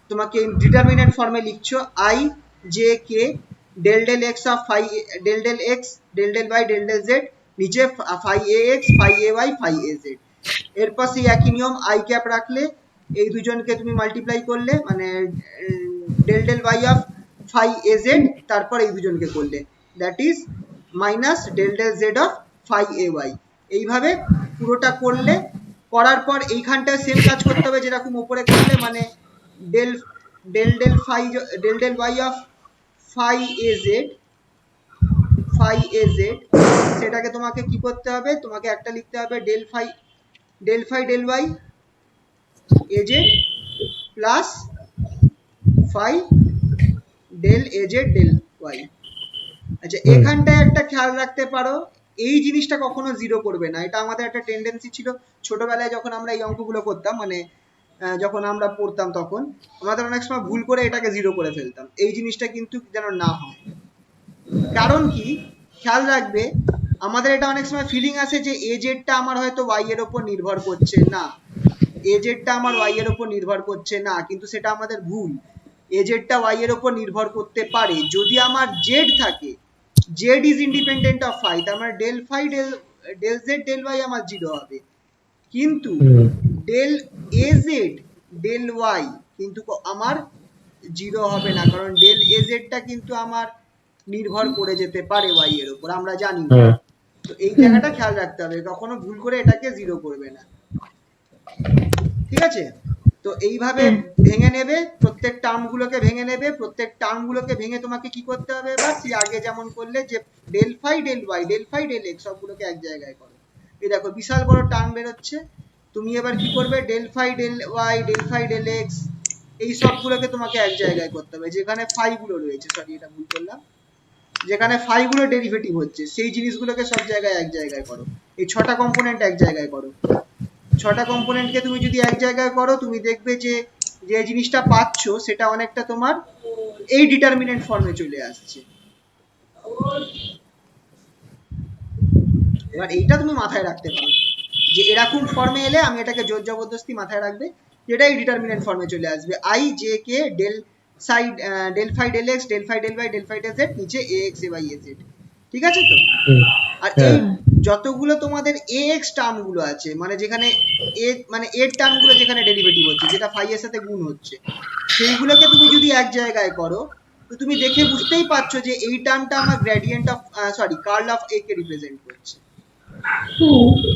তোমাকে ডিটারমিনেন্ট ফর্মে লিখছো i j k del del x of phi del del x del del y del del z, নিচে phi ax phi ay phi az। এরপর সেই একই নিয়ম, i ক্যাপ রাখলে এই দুজনকে তুমি মাল্টিপ্লাই করলে, মানে del del y of phi az, তারপর এই দুজনকে করলে, that is minus del del z of phi ay। এইভাবে পুরোটা করলে, করার পর এইখানটায় সেম কাজ করতে হবে যেরকম উপরে করলে, মানে del del del phi del del y of phi az, সেটাকে তোমাকে কি করতে হবে, তোমাকে একটা লিখতে হবে del phi del y az plus phi del az del y। আচ্ছা, এখানটায় একটা খেয়াল রাখতে পারো, এই জিনিসটা কখনো জিরো করবে না। এটা আমাদের একটা টেন্ডেন্সি ছিল ছোটবেলায়, যখন আমরা এই অঙ্কগুলো করতাম, মানে যখন আমরা পড়তাম তখন আমাদের অনেক সময় ভুল করে এটাকে জিরো করে ফেলতাম। এই জিনিসটা কিন্তু যেন না হয়, কারণ কি খেয়াল রাখবে, আমাদের এটা অনেক সময় ফিলিং আসে যে এজেডটা আমার হয়তো y এর উপর নির্ভর করছে না, এজেডটা আমার y এর উপর নির্ভর করছে না, কিন্তু সেটা আমাদের ভুল। এজেডটা y এর উপর নির্ভর করতে পারে যদি আমার z থাকে, z is independent of phi, তার মানে del phi del z del y আমার 0 হবে, কিন্তু ডেল az ডেল y কিন্তু আমার 0 হবে না, কারণ ডেল az টা কিন্তু আমার নির্ভর করে যেতে পারে y এর উপর, আমরা জানি না। তো এই জায়গাটা খেয়াল রাখতে হবে, কখনো ভুল করে এটাকে 0 করবে না, ঠিক আছে? তো এইভাবে ভেঙে নেবে, প্রত্যেক টার্মগুলোকে ভেঙে নেবে, প্রত্যেক টার্মগুলোকে ভেঙে তোমাকে কি করতে হবে, এবার সেই আগে যেমন করলে যে del phi del y del phi del x সবগুলোকে এক জায়গায় করো। এই দেখো বিশাল বড় টার্ম বেরোচ্ছে, তো তুমি এবার কি করবে, del phi del Y del phi del x এই সবগুলোকে তোমাকে এক জায়গায় করতে হবে, যেখানে ফাই গুলো রয়েছে, সরি এটা ভুল করলাম, যেখানে ফাই গুলো ডেরিভেটিভ হচ্ছে সেই জিনিসগুলোকে সব জায়গায় এক জায়গায় করো। এই 6টা কম্পোনেন্ট এক জায়গায় করো। 6টা কম্পোনেন্টকে তুমি যদি এক জায়গায় করো, তুমি দেখবে যে যে জিনিসটা পাচ্ছ সেটা অনেকটা তোমার এই ডিটারমিনেন্ট ফর্মে চলে আসছে। এবার এইটা তুমি মাথায় রাখতে পারো যে এরকম ফর্মে এলে আমি এটাকে জোর জবরদস্তি মাথায় রাখবে, যেটা এই ডিটারমিনেন্ট ফর্মে চলে আসবে, i J K del psi del phi del x del phi del Y del phi del z নিচে a x a y a z. ঠিক আছে তো? আর এই যতগুলো তোমাদের এ এক্স টার্ম গুলো আছে, মানে যেখানে এ মানে এর টার্ম গুলো যেখানে ডেরিভেটিভ হচ্ছে, যেটা ফাই এর সাথে গুণ হচ্ছে, সেইগুলোকে তুমি যদি এক জায়গায় করো, তো তুমি দেখে বুঝতেই পারছো যে এই টার্মটা আমার gradient of sorry curl of A কে রিপ্রেজেন্ট করছে।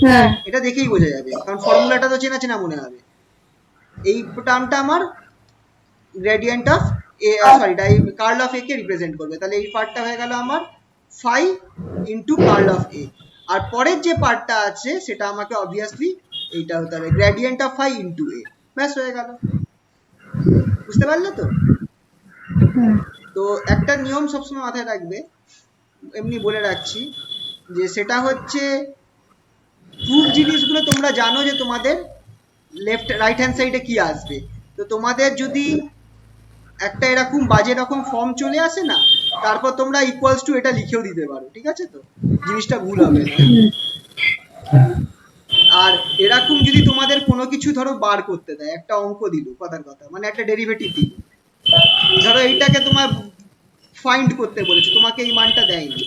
হ্যাঁ
এটা দেখেই বোঝা যাবে, কারণ ফর্মুলাটা তো চেনা চেনা মনে হবে। এই টার্মটা আমার gradient of A sorry curl of A কে রিপ্রেজেন্ট করবে, তাহলে এই পার্টটা হয়ে গেল আমার phi into curl of A. আর পরের যে পার্টটা আছে সেটা আমাকে অবভিয়াসলি এইটা হতে হবে, গ্রেডিয়েন্ট অফ ফাই ইন্টু এ। ব্যাস হয়ে গেল। বুঝতে পারলে তো? তো একটা নিয়ম সবসময় মাথায় রাখবে, এমনি বলে রাখছি, যে সেটা হচ্ছে প্রুফ জিনিসগুলো তোমরা জানো যে তোমাদের লেফট রাইট হ্যান্ড সাইডে কি আসবে। তো তোমাদের যদি একটা এরকম বাজে রকম ফর্ম চলে আসে না, তারপর তোমরা ইকুয়ালস টু এটা লিখেও দিতে পারো। ঠিক আছে তো? জিনিসটা ভুল হবে না। আর এরকম যদি তোমাদের কোনো কিছু ধরো বার করতে দেয়, একটা অঙ্ক দিল, কথার কথা মানে একটা ডেরিভেটিভ দিল, ধরো এইটাকে তোমার ফাইন্ড করতে বলেছে, তোমাকে এই মানটা দেয়নি,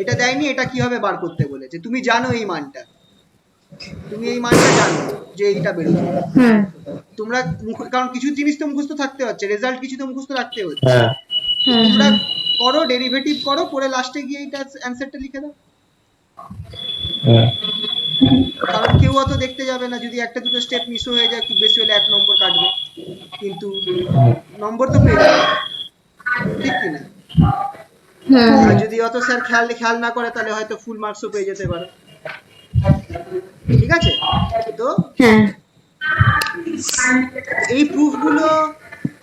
এটা দেয়নি, এটা কিভাবে বার করতে বলেছে, তুমি জানো এই মানটা, তুমি এই মানটা জানো যে এইটা বেরোবে, তোমরা কারণ কিছু জিনিস তো মুখস্থ থাকতে হচ্ছে, রেজাল্ট কিছু তো মুখস্থ রাখতে হচ্ছে, তোমরা করো, ডেরিভেটিভ করো, করে লাস্টে গিয়ে এইটা অ্যানসারটা লিখে দাও। কারণ কেউ অত দেখতে যাবে না, যদি একটা দুটো স্টেপ মিস হয়ে যায় খুব বেশি হলে 1 নম্বর কাটবে, কিন্তু নম্বর তো পেয়ে যাবে, ঠিক কি না? আর যদি অত স্যার খেয়াল না করে তাহলে হয়তো ফুল মার্কসও পেয়ে যেতে পারে। ঠিক আছে তো? এই প্রুফগুলো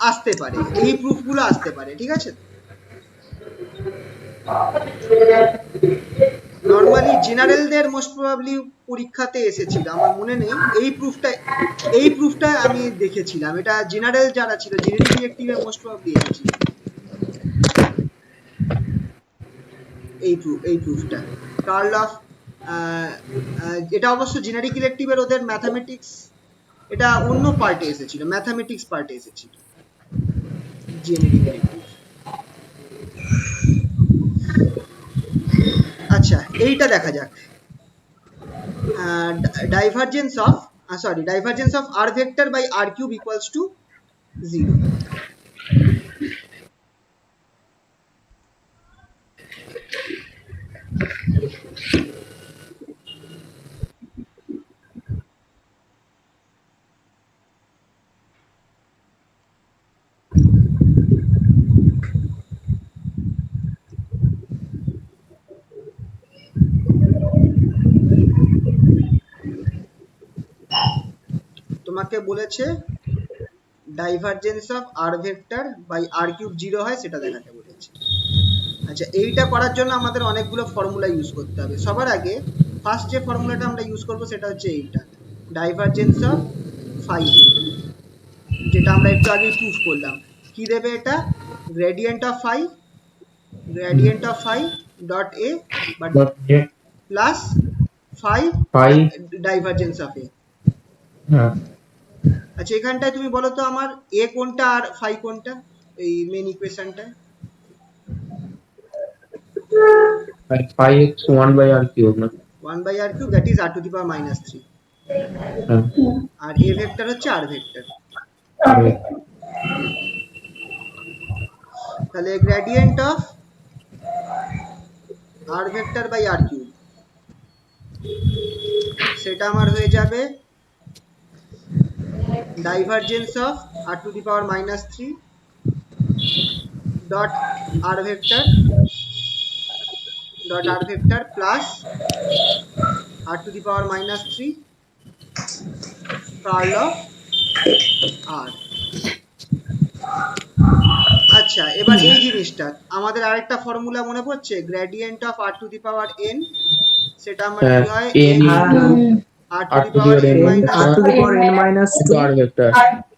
আসতে পারে, এই প্রুফগুলো আসতে পারে। ঠিক আছে? নরমালি জেনারেলদের মোস্ট প্রবাবলি পরীক্ষাতে এসেছিল, আমার মনে নেই, এই প্রুফটা আমি দেখেছিলাম, এটা জেনারেল যারা ছিল, জেনারেল ইলেকটিভে মোস্ট প্রবাবলি এসেছিল এই প্রুফটা, কার্ল অফ এটা অবশ্য জেনারিক ইলেকটিভের ওদের ম্যাথামেটিক্স, এটা অন্য পার্টে এসেছিল, ম্যাথামেটিক্স পার্টে এসেছিল জেনারিক ইলেকটিভ। আচ্ছা এইটা দেখা যাক, divergence of r vector by r cube equals to 0। তোমাকে বলেছে divergence of r vector by r cube 0 হয় সেটা দেখাতে বলেছে। আচ্ছা এইটা করার জন্য আমাদের অনেকগুলো ফর্মুলা ইউজ করতে হবে। সবার আগে ফার্স্ট যে ফর্মুলাটা আমরা ইউজ করব সেটা হচ্ছে এইটা, ডাইভারজেন্স অফ ফাই, যেটা আমরা একটু আগে প্রুফ করলাম। কি দেবে এটা? Gradient of phi dot a plus phi divergence of a. আচ্ছা এখানটায় তুমি বলো তো আমার এ কোনটা আর ফাই কোনটা, এই main ইকুয়েশনটায়?
Phi x 1 by r cube, না?
1 by r cube, that is r to the power minus 3, আর a ভেক্টর হচ্ছে r ভেক্টর। তাহলে gradient of r vector by r cube, সেটা আমার হয়ে যাবে divergence of r to the power minus 3 dot r vector plus r to the power minus 3 curl of r. আচ্ছা, এবার এই জিনিসটা আমাদের আরেকটা ফর্মুলা মনে পড়ছে, gradient of r to the power n, সেটা আমার কি হয়,
n
n
into
r to
r
the
to the
power
power
n
n
n
minus
r to the power n minus
into
2
r vector.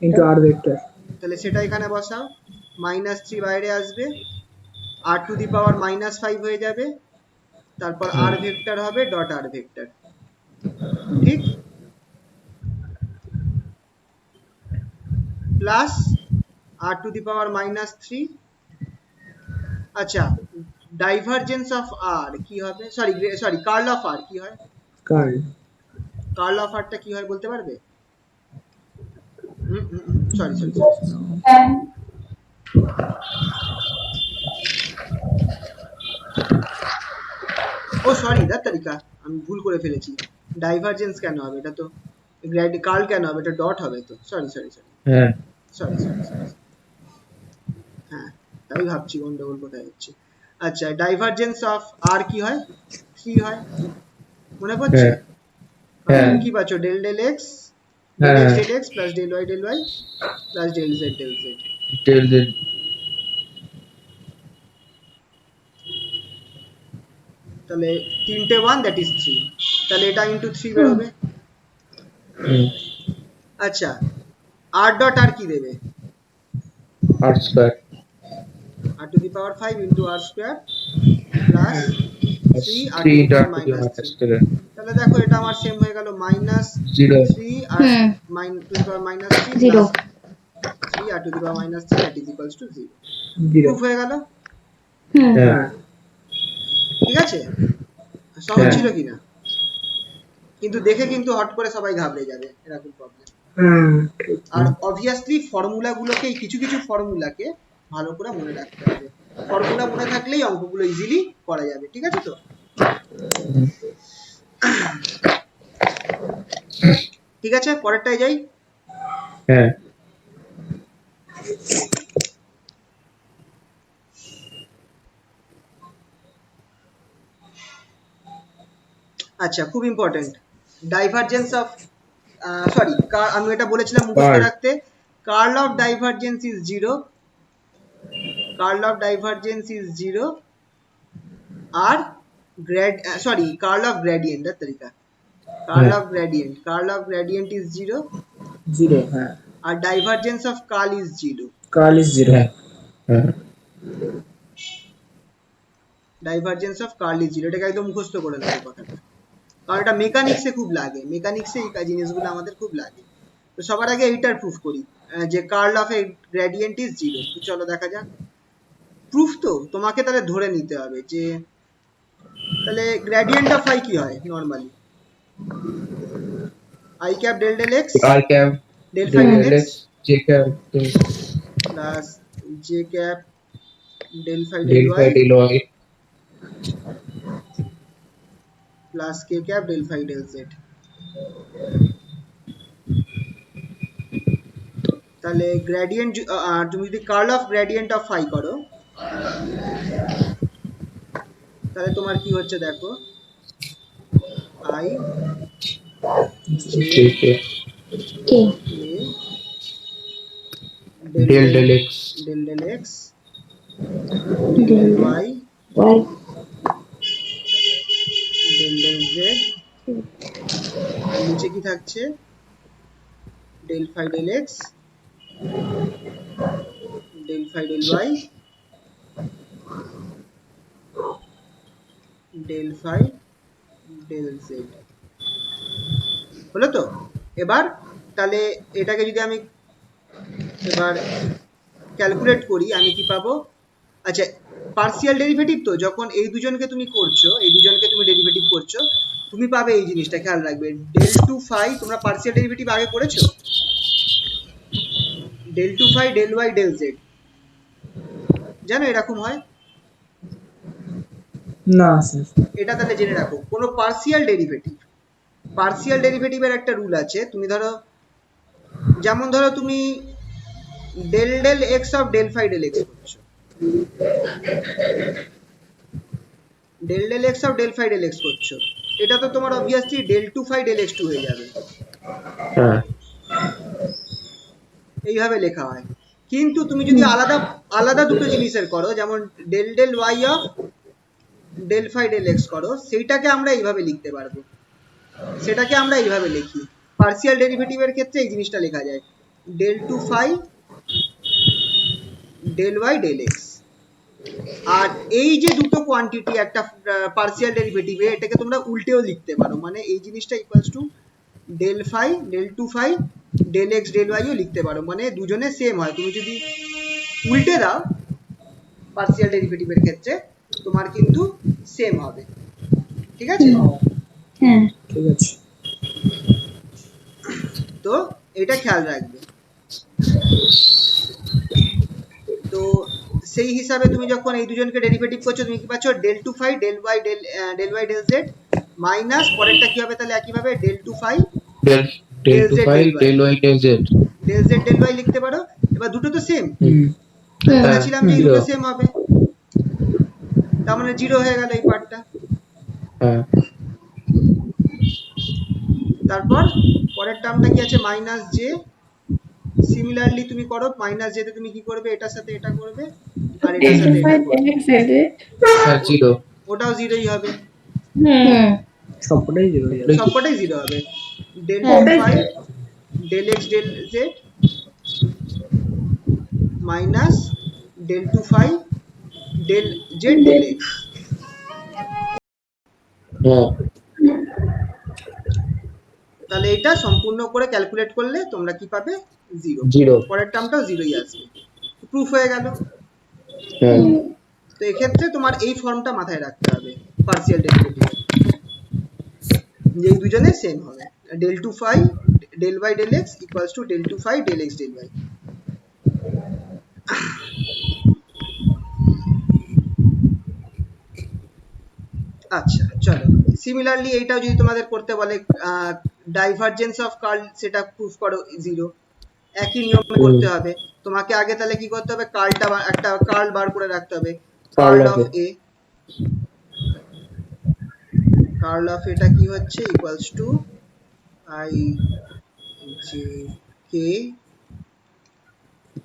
into r vector.
তাহলে সেটা এখানে বসাও, -3 বাইরে আসবে, আর টু দি পাওয়ার -5 হয়ে যাবে, তারপর আর ভেক্টর হবে ডট আর ভেক্টর, ঠিক, plus R to the power -3। আচ্ছা, ডাইভারজেন্স অফ আর কি হবে, সরি কার্ল অফ আর কি হয়,
Curl.
কার্ল অফ আরটা কি হয় বলতে পারবে? সরি, ও সরি, দাঁত তালিকা, আমি ভুল করে ফেলেছি। ডাইভারজেন্স কেন হবে, এটা তো কার্ল কেন হবে, এটা ডট হবে তো, সরি,
হ্যাঁ
হ্যাঁ, তাই ভাবছি গন্ডগোল কোথায় হচ্ছে। আচ্ছা, ডাইভারজেন্স অফ আর কি হয়, 3 হয়, মনে পড়ছে?
হ্যাঁ
কি পাচ্ছ, ডেল ডেল এক্স
হ্যাঁ
del x plus del y plus del z
till the
তাহলে তিনটে 1, দ্যাট ইজ 3, তাহলে এটা ইন্টু 3 বেরোবে। আচ্ছা, আর ডট আর কি দেবে,
r square
r to the power 5 into r square plus 3 r
3
to the
into r
পাওয়ার
to the minus
-3।
3
তাহলে দেখো এটা আমার সেম হয়ে গেল,0 -3 r to the power -3
0
3 r to the power -3 that is equals to 0।
0.
Proof হয়ে গেল,
হ্যাঁ
ঠিক আছে? সহজ ছিল কিনা? কিন্তু দেখে কিন্তু হট করে সবাই ঘাবড়ে যাবে, এরকম প্রবলেম। আর অবভিয়াসলি ফর্মুলা গুলোকে, কিছু কিছু ফর্মুলাকে ভালো করে মনে রাখতে হবে, ফর্মুলা মনে থাকলেই অঙ্কগুলো ইজিলি করা যাবে, ঠিক আছে তো? ঠিক আছে, পরেরটায় যাই।
হ্যাঁ
আচ্ছা, খুব ইম্পর্টেন্ট, ডাইভারজেন্স অফ, সরি, আমি এটা বলেছিলাম মুখস্থ
Curl.
রাখতে, curl of divergence is 0, curl of divergence is 0 আর কার্ল অফ গ্রেডিয়েন্ট, এর তরিকা, কার্ল অফ গ্রেডিয়েন্ট ইজ 0
0. হ্যাঁ,
আর divergence of curl is 0,
curl is 0.
হ্যাঁ
ডাইভারজেন্স অফ কার্ল ইজ 0, এটাকে একদম মুখস্থ করে নেবে কথাটা, কারণ এটা মেকানিক্সে খুব লাগে, মেকানিক্সে এই জিনিসগুলো আমাদের খুব লাগে। তো সবার আগে এইটার প্রুফ করি, যে curl of a gradient is 0। তো চলো দেখা যাক প্রুফ। তো তোমাকে তাহলে ধরে নিতে হবে যে, তাহলে গ্রেডিয়েন্ট অফ আই কি হয় normally, i cap del del x
r cap
del phi
del
del
del
এক্স
x j cap
plus j cap del phi
del phi del y
plus কে cap del phi del z. তাহলে gradient, তুমি যদি curl of gradient of phi করো, তাহলে তোমার কি হচ্ছে দেখো, i j
j k
k
del del x
del del x
del
del y
y
del del z, নিচে কি থাকছে, del phi del x del phi del Y del phi del z. হলো তো? এবার তাহলে এটাকে যদি আমি এবার ক্যালকুলেট করি, আমি কি পাবো, আচ্ছা পার্সিয়াল ডেরিভেটিভ, তো যখন এই দুজনকে তুমি করছো, এই দুজনকে তুমি ডেরিভেটিভ করছো, তুমি পাবে এই জিনিসটা, খেয়াল রাখবে, ডেল টু ফাই, তোমরা পার্সিয়াল ডেরিভেটিভ আগে করেছো, del two phi del Y del z, জানো এরকম হয়
না স্যার,
এটা তাহলে জেনে রাখো। কোনো পার্সিয়াল ডেরিভেটিভের একটা রুল আছে, তুমি ধরো, যেমন ধরো তুমি del del x of del phi del x করছো, del del x of del phi del x করছো, এটা তো তোমার obviously del two phi del x two হয়ে যাবে,
হ্যাঁ
এইভাবে লেখা হয়। কিন্তু তুমি যদি আলাদা আলাদা দুটো জিনিসের করো, যেমন del del y of del phi del x করো, সেইটাকে আমরা এইভাবে লিখতে পারবো, সেটাকে আমরা এইভাবে লিখি। পার্সিয়াল ডেরিভেটিভের ক্ষেত্রে এই জিনিসটা লেখা যায় del two phi del Y del x. আর এই যে দুটো কোয়ান্টিটি একটা পার্সিয়াল ডেরিভেটিভে, এটাকে তোমরা উল্টেও লিখতে পারো, মানে এই জিনিসটা equals to del phi del two phi del x ডেল ওয়াইও লিখতে পারো, মানে দুজনে সেম হয়। তুমি যদি উল্টে দাও পার্সিয়াল ডেরিভেটিভের ক্ষেত্রে তোমার কিন্তু সেম হবে, ঠিক আছে?
হ্যাঁ
ঠিক আছে।
তো এটা খেয়াল রাখবে। তো সেই হিসাবে তুমি যখন এই দুজনকে ডেরিভেটিভ করছো, তুমি কি পাচ্ছ del two phi del Y del z minus পরেরটা কি হবে তাহলে একইভাবে del two phi
del del two phi del Y del Z
del y লিখতে পারো। এবার দুটো তো সেম,
হুম
বলেছিলাম যে এই দুটো
Zero.
সেম হবে, তার মানে জিরো হয়ে গেল এই পার্টটা।
হ্যাঁ
তারপর পরের টার্মটা কি আছে মাইনাস জে, সিমিলারলি তুমি করো মাইনাস জেতে তুমি কি করবে, এটার সাথে এটা করবে আর এটার সাথে এটা করবে,
আর জিরো
ওটাও জিরোই হবে,
হুম
সবকটাই জিরো হয়ে যাবে।
সবকটাই জিরো হবে। ডেল
হ্যাঁ।
Two phi del x del z minus del two phi del Z del x.
হ্যাঁ
তাহলে এটা সম্পূর্ণ করে ক্যালকুলেট করলে তোমরা কি পাবে, জিরো।
জিরো
পরের টার্মটাও জিরোই আসবে, প্রুফ হয়ে গেল।
হ্যাঁ
তো এক্ষেত্রে তোমার এই ফর্মটা মাথায় রাখতে হবে পার্সিয়াল ডেরিভেটিভ, যেই দুজনে সেম হবে, del two phi del by del x equals to del two phi del x del y. আচ্ছা চলো, সিমিলারলি এইটাও যদি তোমাদের করতে বলে ডাইভারজেন্স অফ কার্ল, সেটা প্রুফ করো জিরো, একই নিয়ম করতে হবে তোমাকে। আগে তাহলে কি করতে হবে, কার্লটা একটা কার্ল বার করে রাখতে হবে, curl of A, curl of এটা কি হচ্ছে equals to I J K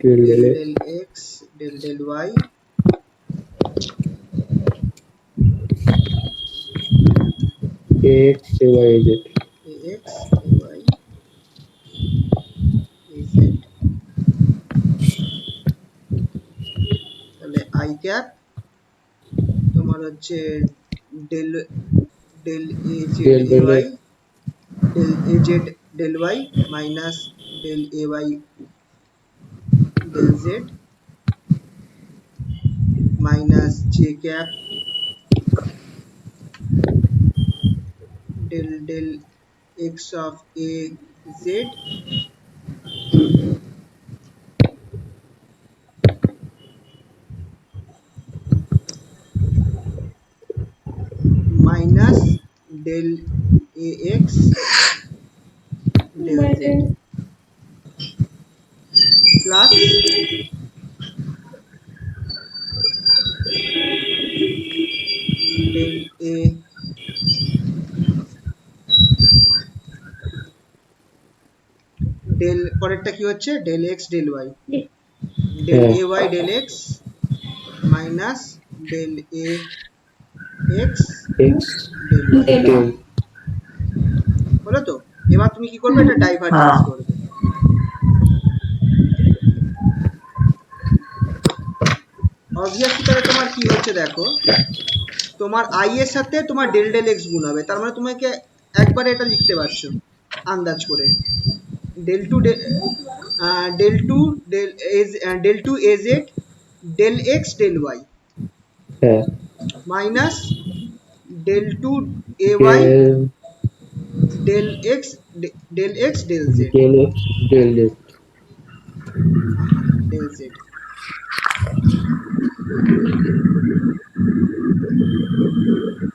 del
del
del
del x del del y
x y z
x y z. তাহলে আই ক্যাপ তোমার হচ্ছে del del A Z
del
A Y
del
del A Z del y minus del A Y del z minus J cap del del x of a z minus del ax del z plus del a del পরেরটা কি হচ্ছে del x del y del ay del x minus del a x
x
del y
del
হলো তো। এবার তুমি কি করবে, এটা ডাইভারজেন্স করবে। অবভিয়াসলি তাহলে তোমার কি হচ্ছে দেখো, তোমার আই এর সাথে তোমার ডেল ডেল এক্স গুণ হবে, তার মানে তোমাকে একবারে এটা লিখতে পারছো আন্দাজ করে, del two del two del two A Z del x del y
হ্যাঁ
minus del two A Y
del
del x del Z
del x del Z
del z.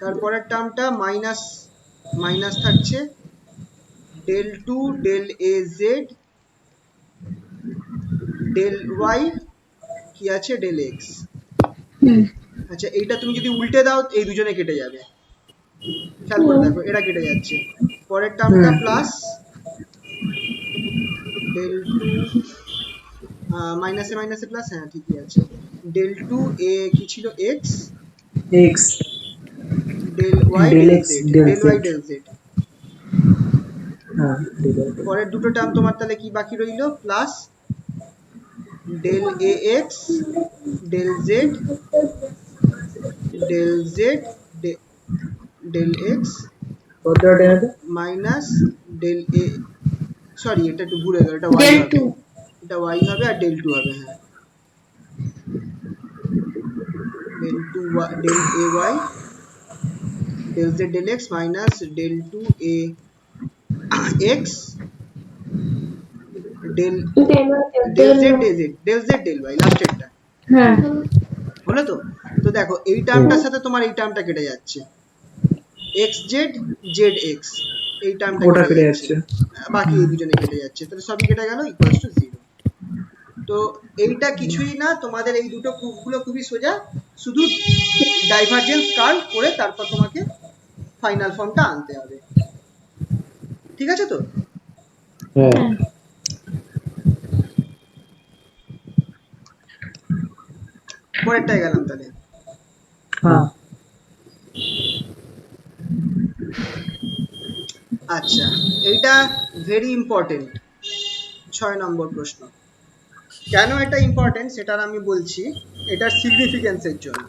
তারপরের টার্মটা মাইনাস মাইনাস থাকছে del two del A Z del y কি আছে del x. আচ্ছা এইটা তুমি যদি উল্টে দাও এই দুজনে কেটে যাবে, খেয়াল করে দেখো এটা কেটে যাচ্ছে, পরের টার্মটা প্লাস ডেল টু মাইনাসে মাইনাসে প্লাস, হ্যাঁ ঠিকই আছে, ডেল টু এ কি ছিল x,
x
del y
del
del
x
z,
del
del
z
y del z.
হ্যাঁ del y del
পরের দুটো টার্ম তোমার তাহলে কি বাকি রইলো, plus del a x del Z del Z del x
কত টাকা
মাইনাস ডেল এ, সরি এটা একটু ভুলে গেল, এটা ওয়াই
ডেল
হবে,
টু
এটা ওয়াই হবে আর ডেল টু হবে, হ্যাঁ del two del A Y del Z del x minus del two A x del del Z del Z del Z del y লাস্টেরটা,
হ্যাঁ
হলো তো? তো দেখো এই টার্মটার সাথে তোমার এই টার্মটা কেটে যাচ্ছে, এক্স জেড জেড এক্স, এই টার্মটা
ওটা
কেটে
কেটে
যাচ্ছে,
যাচ্ছে
বাকি এই দুজনে কেটে যাচ্ছে, তাহলে সবই কেটে গেল ইকুয়ালস টু জিরো। তো এইটা কিছুই না, তোমাদের এই দুটো প্রুফগুলো খুবই সোজা, শুধু ডাইভারজেন্স কার্ভ করে তারপর তোমাকে ফাইনাল ফর্মটা আনতে হবে, ঠিক আছে তো?
হ্যাঁ
হ্যাঁ
পরেরটায় গেলাম তাহলে।
হ্যাঁ
আচ্ছা, এইটা ভেরি ইম্পর্টেন্ট, 6 নম্বর প্রশ্ন। কেন এটা ইম্পর্টেন্ট সেটা আমি বলছি, এটার সিগনিফিকেন্সের জন্য।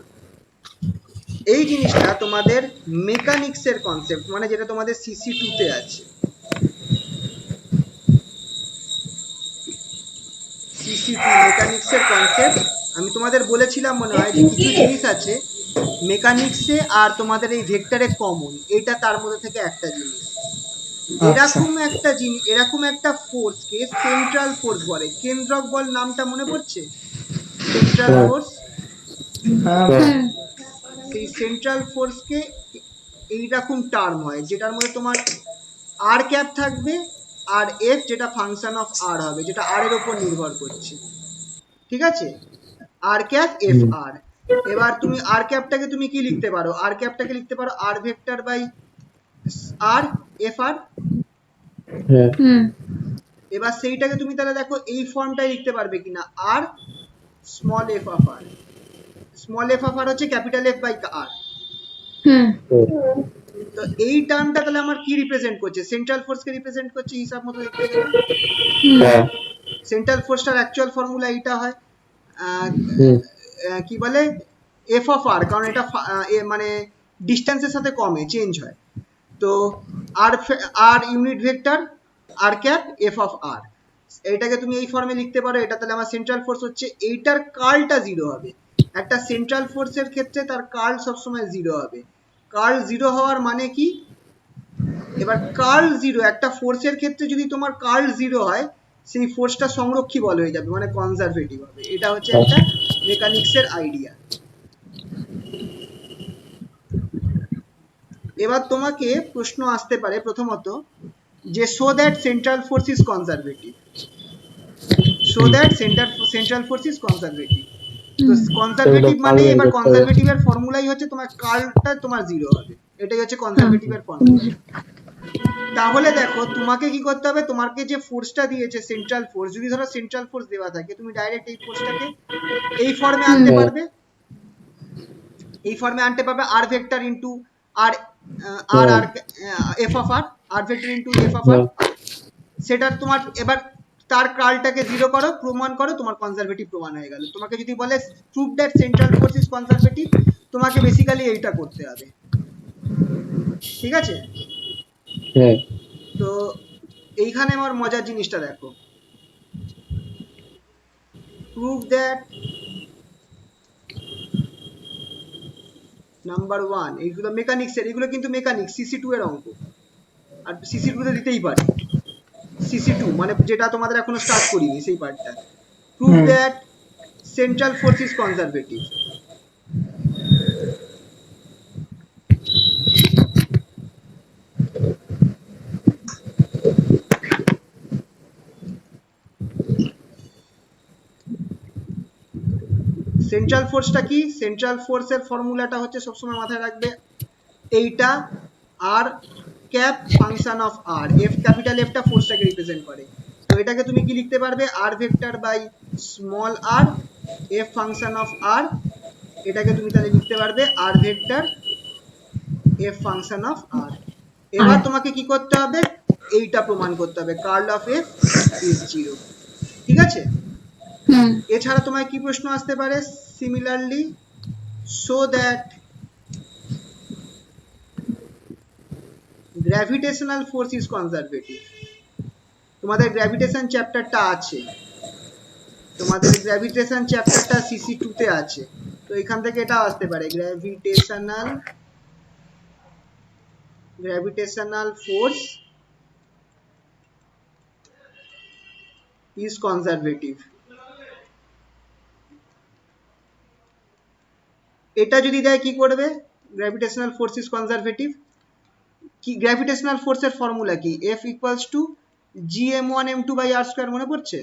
এই জিনিসটা তোমাদের মেকানিক্সের কনসেপ্ট, মানে যেটা তোমাদের সিসি 2 তে আছে, সিসি 2 মেকানিক্সের কনসেপ্ট। আমি তোমাদের বলেছিলাম মনে হয় যে কিছু জিনিস আছে মেকানিক্সে আর তোমাদের এই ভেক্টরে কমন, এটা তার মধ্যে থেকে একটা জিনিস।
আচ্ছা
এরকম একটা ফোর্সকে সেন্ট্রাল ফোর্স বলে, কেন্দ্রক বল নামটা মনে পড়ছে? সেন্ট্রাল
হ্যাঁ
ফোর্স,
হ্যাঁ
হুম
সেই সেন্ট্রাল ফোর্সকে এইরকম টার্ম হয় যেটার মধ্যে তোমার আর ক্যাপ থাকবে আর এফ যেটা ফাংশন অফ আর হবে, যেটা আর এর উপর নির্ভর করছে, ঠিক আছে? আর ক্যাপ এফ আর। এবার তুমি আর ক্যাপটাকে তুমি কি লিখতে পারো, আর ক্যাপটাকে লিখতে পারো আর vector by R F R.
হ্যাঁ
হুম
এবার সেইটাকে তুমি তাহলে দেখো এই ফর্মটাই লিখতে পারবে কিনা, আর small f of r, small f of আর হচ্ছে capital f by r.
Hmm
তো এই টার্মটা তাহলে আমার কি রিপ্রেজেন্ট করছে, সেন্ট্রাল ফোর্সকে রিপ্রেজেন্ট করছে হিসাব মতো দেখতে গেলে।
হ্যাঁ
সেন্ট্রাল ফোর্সটার অ্যাকচুয়াল ফর্মুলা এইটা হয়,
হুম
কি বলে, এফ অফ আর, কারণ এটা মানে ডিস্টেন্সের সাথে কমে চেঞ্জ হয়। তো আর r unit vector r cap f of r, এইটাকে তুমি এই ফর্মে লিখতে পারো। এটা তাহলে আমার সেন্ট্রাল ফোর্স হচ্ছে, এইটার কার্লটা জিরো হবে। একটা সেন্ট্রাল ফোর্সের ক্ষেত্রে তার কার্ল সবসময় জিরো হবে। কার্ল জিরো হওয়ার মানে কি, এবার কার্ল জিরো একটা ফোর্সের ক্ষেত্রে যদি তোমার কার্ল জিরো হয়, সেই ফোর্সটা সংরক্ষী বল হয়ে যাবে, মানে কনজারভেটিভ হবে। এটা হচ্ছে একটা মেকানিক্সের আইডিয়া। এবার তোমাকে প্রশ্ন আসতে পারে প্রথমত যে show that central force is conservative, show that central force is conservative. তো কনজারভেটিভ মানে এবার কনজারভেটিভের ফর্মুলাই হচ্ছে তোমার কার্লটা তোমার জিরো হবে, এটাই হচ্ছে কনজারভেটিভের ফর্মুলা। তাহলে দেখো তোমাকে কি করতে হবে, তোমাকে যে ফোর্সটা দিয়েছে সেন্ট্রাল ফোর্স, যদি ধরো সেন্ট্রাল ফোর্স দেওয়া থাকে, তুমি ডাইরেক্ট এই ফোর্সটাকে এই ফর্মে আনতে পারবে, এই ফর্মে আনতে পারবে r vector into r r r F of r, r vector into f of r. সেটা তোমার এবার তার কার্লটাকে জিরো করো, প্রমাণ করো, তোমার কনজারভেটিভ প্রমাণ হয়ে গেল। তোমাকে যদি বলে prove that central force is conservative, তোমাকে বেসিক্যালি এইটা করতে হবে, ঠিক আছে?
হ্যাঁ
তো এইখানে আমার মজার জিনিসটা দেখো, প্রুভ দ্যাট নাম্বার 1, এইগুলো মেকানিক্সের, এগুলো কিন্তু মেকানিক্স সিসি 2 এর অঙ্ক, আর সিসি 2 তে দিতেই পারে। সিসি 2 মানে যেটা তোমাদের এখনো স্টার্ট করিনি সেই পার্টটা। Prove that central force is conservative. Central ফোর্সটা কি, সেন্ট্রাল ফোর্সের ফর্মুলাটা হচ্ছে সবসময় মাথায় রাখবে এইটা, r cap function of r, f capital এফটা ফোর্সটাকে রিপ্রেজেন্ট করে। তো এটাকে তুমি কি লিখতে পারবে, r vector by small r f function of r, এটাকে তুমি তাহলে লিখতে পারবে r vector f function of r. এবার তোমাকে কি করতে হবে, এইটা প্রমাণ করতে হবে, কার্ল অফ এফ ইজ 0। ঠিক আছে,
হুম
এছাড়া তোমার কি প্রশ্ন আসতে পারে, similarly show that gravitational force is conservative. তোমাদের গ্র্যাভিটেশন চ্যাপ্টারটা আছে, তোমাদের গ্র্যাভিটেশন চ্যাপ্টারটা সিসি 2 তে আছে, তো এখান থেকে এটা আসতে পারে, গ্র্যাভিটেশনাল ফোর্স ইজ কনজারভেটিভ। এটা যদি দেয় কি করবে, গ্র্যাভিটেশনাল ফোর্স ইজ কনজারভেটিভ, কি গ্র্যাভিটেশনাল ফোর্সের ফর্মুলা কি, এফ ইকুয়ালস টু gm1m2/r², মনে পড়ছে?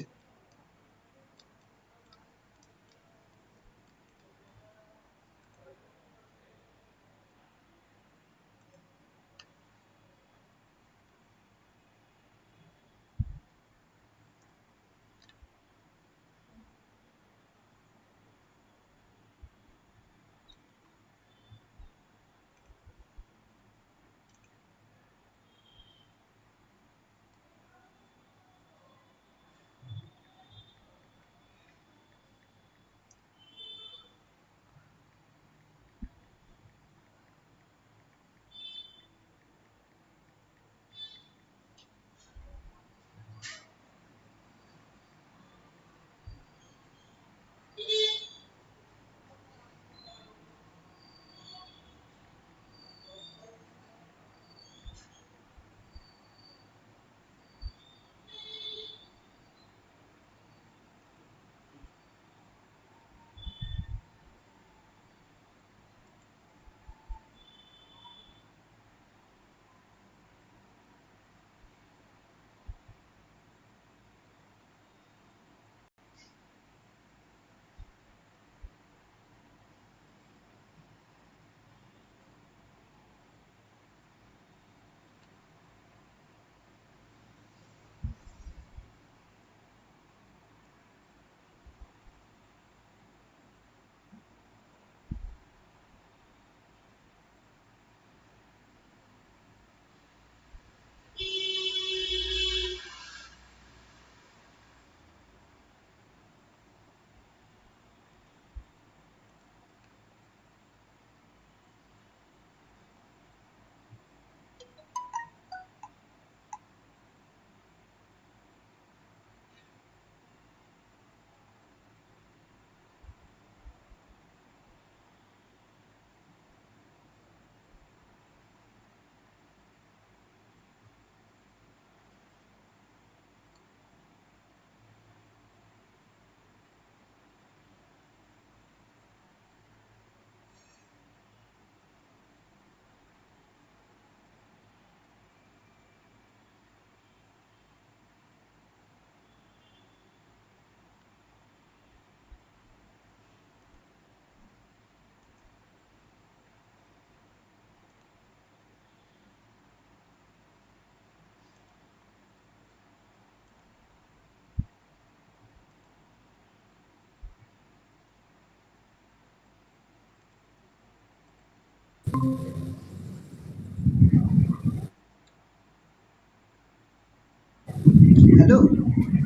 হ্যালো,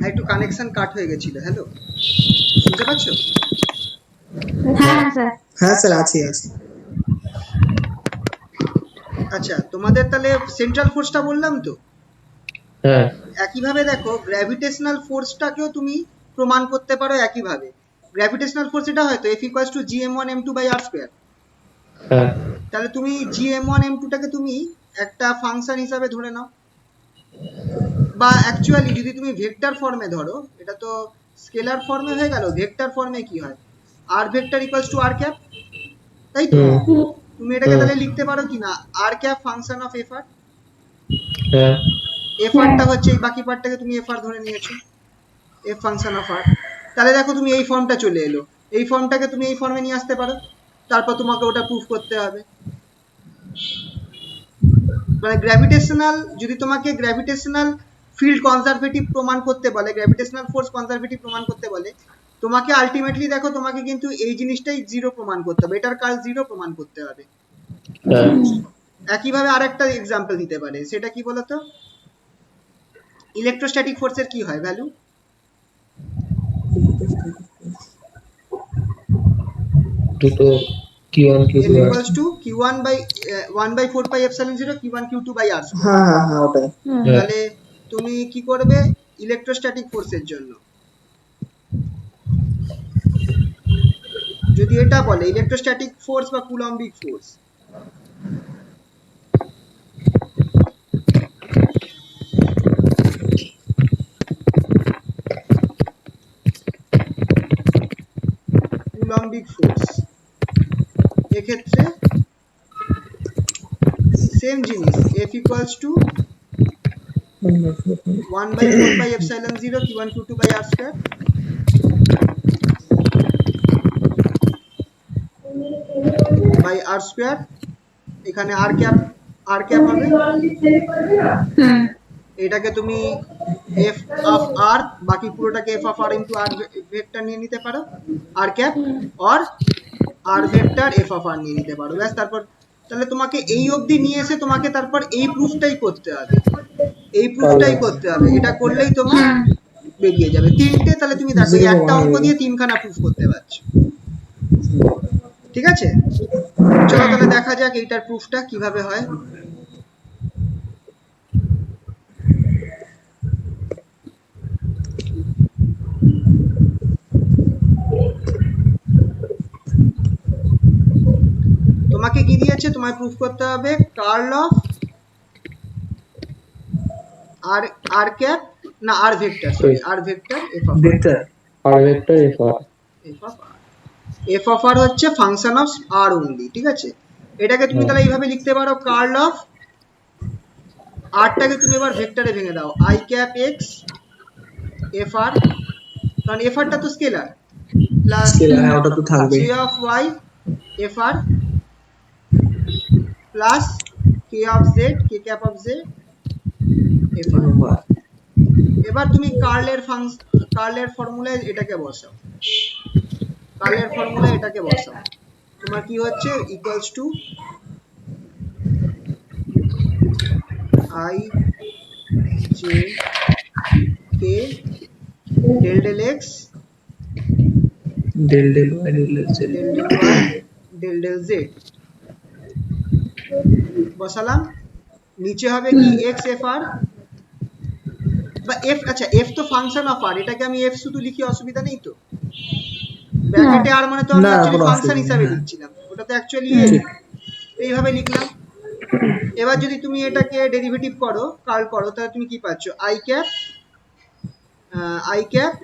একটু কানেকশন কাট হয়ে গেছিল, হ্যালো, শুনতে পাচ্ছ?
হ্যাঁ স্যার
হ্যাঁ স্যার, আছি আছি।
আচ্ছা, তোমাদের তাহলে সেন্ট্রাল ফোর্সটা বললাম তো,
হ্যাঁ
একইভাবে দেখো গ্র্যাভিটেশনাল ফোর্সটাকেও তুমি প্রমাণ করতে পারো একইভাবে। গ্র্যাভিটেশনাল ফোর্স এটা হয়তো এফ ইকুয়ালস টু gm1m2/r²,
হ্যাঁ
তাহলে তুমি gm1m2টাকে তুমি একটা ফাংশন হিসাবে ধরে নাও, বা অ্যাকচুয়ালি যদি তুমি ভেক্টর ফর্মে ধরো, এটা তো স্কেলার ফর্মে হয়ে গেল, ভেক্টর ফর্মে কি হয়, r vector equals to r cap, তাই তো?
হুম
তুমি এটাকে
হুম
তাহলে লিখতে পারো কি না, আর cap function of F R,
হ্যাঁ
এফ আরটা হচ্ছে এই বাকি পার্টটাকে তুমি এফ আর ধরে নিয়েছো, এফ ফাংশন অফ আর। তাহলে দেখো তুমি এই ফর্মটা চলে এলো, এই ফর্মটাকে তুমি এই ফর্মে নিয়ে আসতে পারো, তারপর তোমাকে ওটা প্রুফ করতে হবে। মানে গ্র্যাভিটেশনাল, যদি তোমাকে গ্র্যাভিটেশনাল ফিল্ড কনজারভেটিভ প্রমাণ করতে বলে, গ্র্যাভিটেশনাল ফোর্স কনজারভেটিভ প্রমাণ করতে বলে, তোমাকে আলটিমেটলি দেখো তোমাকে কিন্তু এই জিনিসটাই জিরো প্রমাণ করতে হবে, এটার কার্ল জিরো প্রমাণ করতে হবে।
হ্যাঁ
একইভাবে আরেকটা এক্সাম্পল দিতে পারে, সেটা কি বলতো? ইলেকট্রোস্ট্যাটিক ফোর্সের কি হয় ভ্যালু?
দুটো Q1
F
Q2 R
equals to Q1 by 1 by 4 pi epsilon 0 Q1 Q2 by R square।
হ্যাঁ হ্যাঁ হ্যাঁ ওটাই।
হ্যাঁ
তাহলে তুমি কি করবে ইলেকট্রোস্ট্যাটিক ফোর্সের জন্য? যদি এটা বলে ইলেকট্রোস্ট্যাটিক ফোর্স বা কুলম্বিক ফোর্স, কুলম্বিক ফোর্স এক্ষেত্রে সেম জিনিস, F equals to 1 by 4 pi epsilon 0 Q1 Q2 by R square। by R square, এখানে r ক্যাপ হবে, এটাকে তুমি f of r, বাকি পুরোটাকে f of r into r vector নিয়ে নিতে পারো, r cap or r vector f of r নিয়ে নিতে পারো, ব্যাস। তারপর তাহলে তোমাকে এই অবধি নিয়ে এসে তোমাকে তারপর এই প্রুফটাই করতে হবে, এটা করলেই তোমার বেরিয়ে যাবে তিনটে। তাহলে তুমি দেখো এই একটা অঙ্ক দিয়ে তিনখানা প্রুফ করতে পারছো, ঠিক আছে? চলো তাহলে দেখা যাক এইটার প্রুফটা কিভাবে হয়। তোমাকে কি দিয়েছে, তোমায় প্রুফ করতে হবে কার্ল অফ আর ক্যাপ না R vector, sorry R vector F of
vector
R vector F R
F of আর হচ্ছে ফাংশন অফ আর অনলি, ঠিক আছে? এটাকে তুমি তাহলে এইভাবে লিখতে পারো, কার্ল অফ আরটাকে তুমি এবার ভেক্টরে ভেঙে দাও, I cap x F R, কারণ এফ আরটা তো স্কেলার, প্লাস
স্কেলার, হ্যাঁ ওটা তো থাকবে।
J of Y F R plus K of Z K cap of Z F R. এবার তুমি কার্লের ফর্মুলায় এটাকে বসাও, তোমার কি হচ্ছে equals to I J K del del x
del del Y del del Z
del del Y del del Z বসালাম। নিচে হবে কি এক্স এফ আর বা এফ, আচ্ছা এফ তো ফাংশন অফ আর, এটাকে আমি এফ শুধু লিখি, অসুবিধা নেই তো? ব্র্যাকেটে আর মানে তো আমি
না,
অ্যাকচুয়ালি
কোনো
ফাংশন
অসুবিধা
হিসাবে
নেই।
লিখছিলাম, ওটা তো অ্যাকচুয়ালি এইভাবে লিখলাম। এবার যদি তুমি এটাকে ডেরিভেটিভ করো, কার্ল করো, তাহলে তুমি কি পাচ্ছ, i cap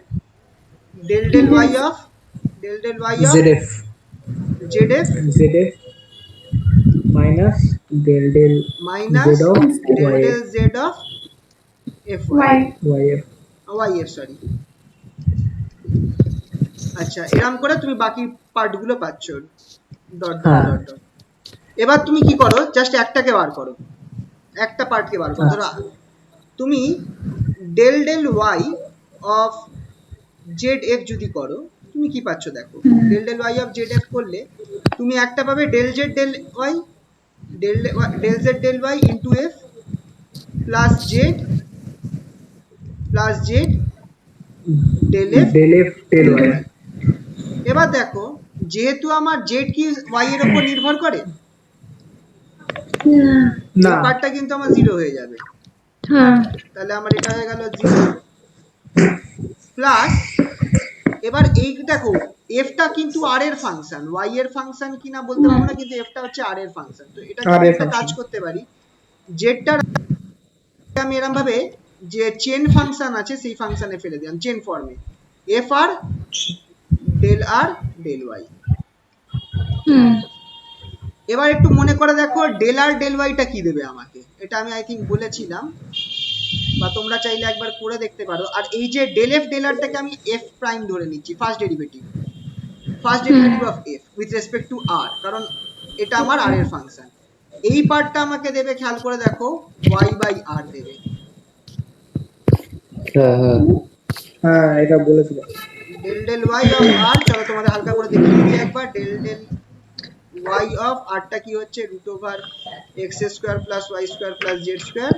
del del y of
Z f
z f
minus del del
minus
z of
del
Y
del z of f y
f
sorry. আচ্ছা এরকম করে তুমি বাকি পার্টগুলো পাচ্ছ, ডট ডট
হ্যাঁ।
Dot dot. এবার তুমি কি করো, জাস্ট একটাকে বার করো, একটা পার্টকে বার করো। ধরো তুমি del del y of Z f যদি করো, তুমি কি পাচ্ছ দেখো, del del y of Z f করলে তুমি একটা পাবে del Z del y into f plus z del f
del y.
এবার দেখো যেহেতু আমার জেড কি ওয়াই এর উপর নির্ভর করে,
না,
এই পার্টটা কিন্তু আমার জিরো হয়ে যাবে, তাহলে আমার এটা হয়ে গেল জিরো প্লাস। এবার এই দেখো এফটা কিন্তু আর এর ফাংশন, ওয়াই এর ফাংশন কিনা বলতে পারবো না, কিন্তু এফটা হচ্ছে আর এর ফাংশন। তো এটা
আর এর
একটা কাজ
function।
করতে পারি, জেডটার আমি এরকম ভাবে যে চেন ফাংশন আছে সেই ফাংশনে ফেলে দিলাম চেন ফর্মে, এফ আর ডেল ওয়াই। এবার একটু মনে করে দেখো ডেল আর ডেল ওয়াইটা কি দেবে আমাকে, এটা আমি আই থিঙ্ক বলেছিলাম, বা তোমরা চাইলে একবার করে দেখতে পারো। আর এই যে ডেল এফ ডেল আরটাকে আমি এফ প্রাইম ধরে নিচ্ছি, first derivative of F with respect to R, কারণ এটা আমার আর এর ফাংশন। এই পার্টটা আমাকে দেবে, খেয়াল করে দেখো, y/r দেবে।
হ্যাঁ হ্যাঁ
হ্যাঁ এটা বলেছিল।
Del del y of r, চলো তোমাদের হালকা করে দেখিয়ে দিই একবার। Del del y of r টা কি হচ্ছে, root over x square plus y square plus z square.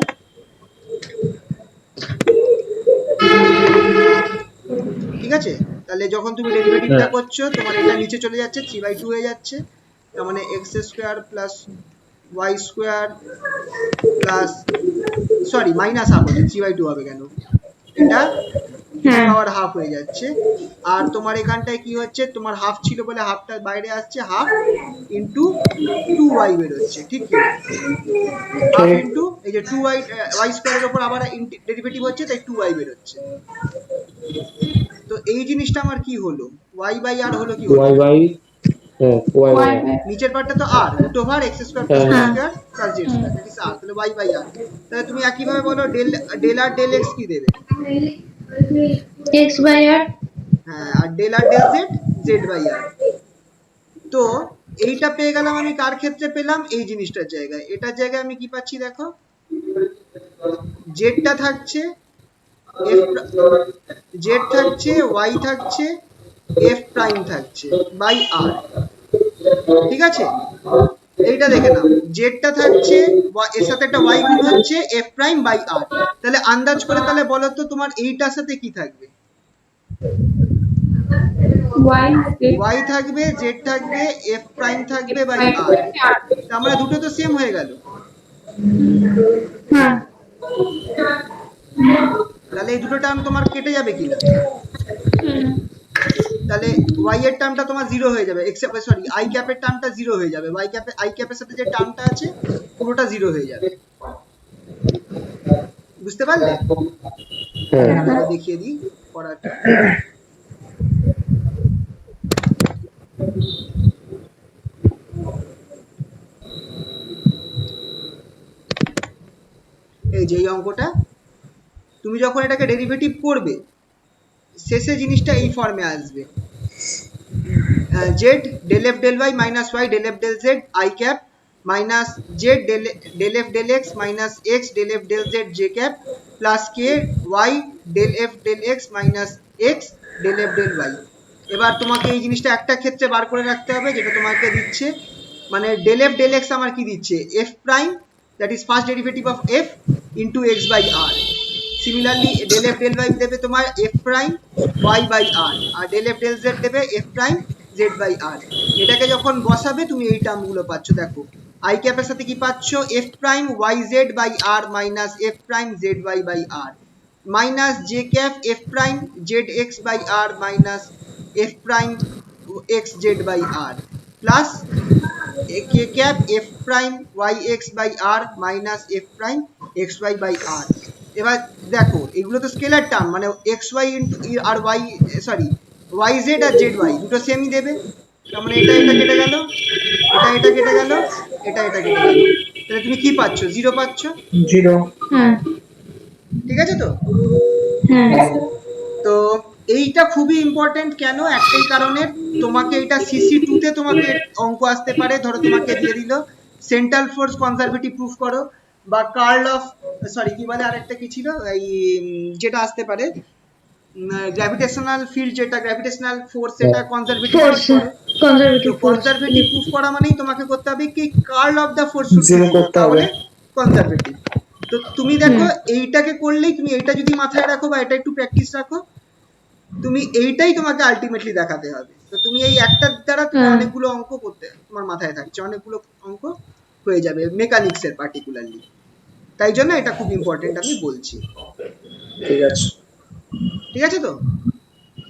ঠিক আছে, তাহলে যখন তুমি ডেরিভেটিভটা করছো তোমার এটা নিচে চলে যাচ্ছে, 3/2 হয়ে যাচ্ছে। তার মানে x square plus y square plus, sorry minus half হচ্ছে, 3/2 হবে কেন, এটা
হ্যাঁ
পাওয়ার হাফ হয়ে যাচ্ছে। আর তোমার এখানটায় কি হচ্ছে, তোমার হাফ ছিল বলে হাফটা বাইরে আসছে, হাফ ইন্টু 2y বেরোচ্ছে, ঠিক কি না? হাফ ইন্টু এই যে 2y, y স্কোয়ারের ওপর আবার ডেরিভেটিভ হচ্ছে, তাই 2y বেরোচ্ছে। তো এই জিনিসটা আমার কি হলো, y/r হলো কি হলো,
y বাই হ্যাঁ y বাই
নিচের পার্টটা তো r, root over x square plus y square plus z square, that is r, তাহলে y/r। তাহলে তুমি একই ভাবে বলো del del r del x কি দেবে?
x/r
হ্যাঁ, আর del r del z z/r। তো এইটা পেয়ে গেলাম আমি, কার ক্ষেত্রে পেলাম, এই জিনিসটার জায়গায়। এটার জায়গায় আমি কি পাচ্ছি দেখো, জেডটা থাকছে, জেড থাকছে, ওয়াই থাকছে, এফ প্রাইম থাকছে বাই আর। ঠিক আছে, এইটা দেখে নাও, জেডটা থাকছে, এর সাথে একটা ওয়াই গুণ হচ্ছে, এফ প্রাইম বাই আর। তাহলে আন্দাজ করে তাহলে বলো তো তোমার এইটার সাথে কি থাকবে? ওয়াই থাকবে, জেড থাকবে, এফ প্রাইম থাকবে বাই আর। আমরা দুটো তো সেম হয়ে গেল।
হ্যাঁ
তাহলে এই দুটো টার্ম তোমার কেটে যাবে কিনা? তাহলে y এর টার্মটা তোমার জিরো হয়ে যাবে, সরি i ক্যাপের টার্মটা জিরো হয়ে যাবে, i ক্যাপের সাথে যে টার্মটা আছে পুরোটা জিরো হয়ে যাবে। বুঝতে পারলে?
হ্যাঁ
দেখিয়ে দিই পড়াটা। এই যে এই অঙ্কটা, তুমি যখন এটাকে ডেরিভেটিভ করবে শেষে জিনিসটা এই ফর্মে আসবে, z del f del y minus y del f del z i cap minus z del f del x minus x del f del z j cap plus k y del f del x minus x del f del y. এবার তোমাকে এই জিনিসটা একটা ক্ষেত্রে বার করে রাখতে হবে, যেটা তোমাকে দিচ্ছে, মানে ডেল এফ ডেল এক্স আমার কি দিচ্ছে, f prime, that is first derivative of f into x by r. Similarly del f del y দেবে তোমার f prime y by r, আর ডেল এফ ডেল জেড দেবে f prime z by r. এটাকে যখন বসাবে তুমি এই টার্মগুলো পাচ্ছ, দেখো আই ক্যাপের সাথে কি পাচ্ছ, F prime Y Z by R minus F prime Z Y by R, minus J cap F prime Z X by R minus F prime X Z by R, plus K cap F prime Y X by R minus F prime X Y by R. এবার দেখো এগুলো তো scalar term, মানে X Y আর Y, sorry Y Z আর Z Y দুটো সেমই দেবে। তার মানে এটা এটা কেটে গেল, এটা কেটে গেল, এটা কেটে গেল, তাহলে তুমি কি পাচ্ছ, জিরো পাচ্ছ।
জিরো।
হ্যাঁ
ঠিক আছে তো?
হ্যাঁ
তো এইটা খুবই ইম্পর্টেন্ট, কেন, একটাই কারণে, তোমাকে এটা সিসি 2 তে তোমাকে অঙ্ক আসতে পারে। ধরো তোমাকে দিয়ে দিল সেন্ট্রাল ফোর্স কনজারভেটিভ প্রুফ করো, বা কার্ল অফ, সরি কি বলে আরেকটা কি ছিল, এই যেটা আসতে পারে গ্র্যাভিটেশনাল ফিল্ড, যেটা গ্র্যাভিটেশনাল ফোর্স, সেটা কনজারভেটিভ প্রুফ করো। তো
কনজারভেটিভ ফোর্স
কনজারভেটিভ প্রুফ করা মানেই তোমাকে করতে হবে কি, curl of the force
zero করতে হবে।
তাহলে কনজারভেটিভ। তো তুমি দেখো এইটাকে করলেই, তুমি এইটা যদি মাথায় রাখো বা এটা একটু প্র্যাকটিস রাখো, তুমি এইটাই তোমাকে আলটিমেটলি দেখাতে হবে। তো তুমি এই একটার দ্বারা তুমি অনেকগুলো অঙ্ক করতে, তোমার মাথায় থাকছে, অনেকগুলো অঙ্ক হয়ে যাবে মেকানিক্স এর পার্টিকুলারলি। তাই জন্য এটা খুব ইম্পর্টেন্ট আমি বলছি।
ঠিক আছে।
ঠিক আছে তো?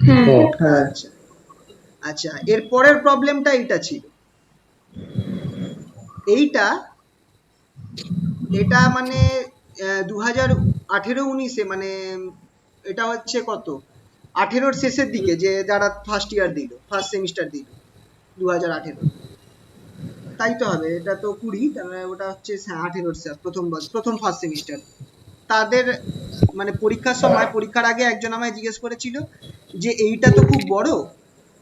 হ্যাঁ
হ্যাঁ
আচ্ছা আচ্ছা, এর পরের প্রবলেমটা এইটা ছিল, এইটা এটা মানে 2018-19-এ, মানে এটা হচ্ছে কত, 18-র শেষের দিকে, যে যারা ফার্স্ট ইয়ার দিল, ফার্স্ট সেমিস্টার দিল 2018, তাই তো হবে, এটা তো 20, তার মানে ওটা হচ্ছে 18-র প্রথম ফার্স্ট সেমিস্টার। তাদের মানে পরীক্ষার সময়, পরীক্ষার আগে একজন আমায় জিজ্ঞেস করেছিল যে এইটা তো খুব বড়,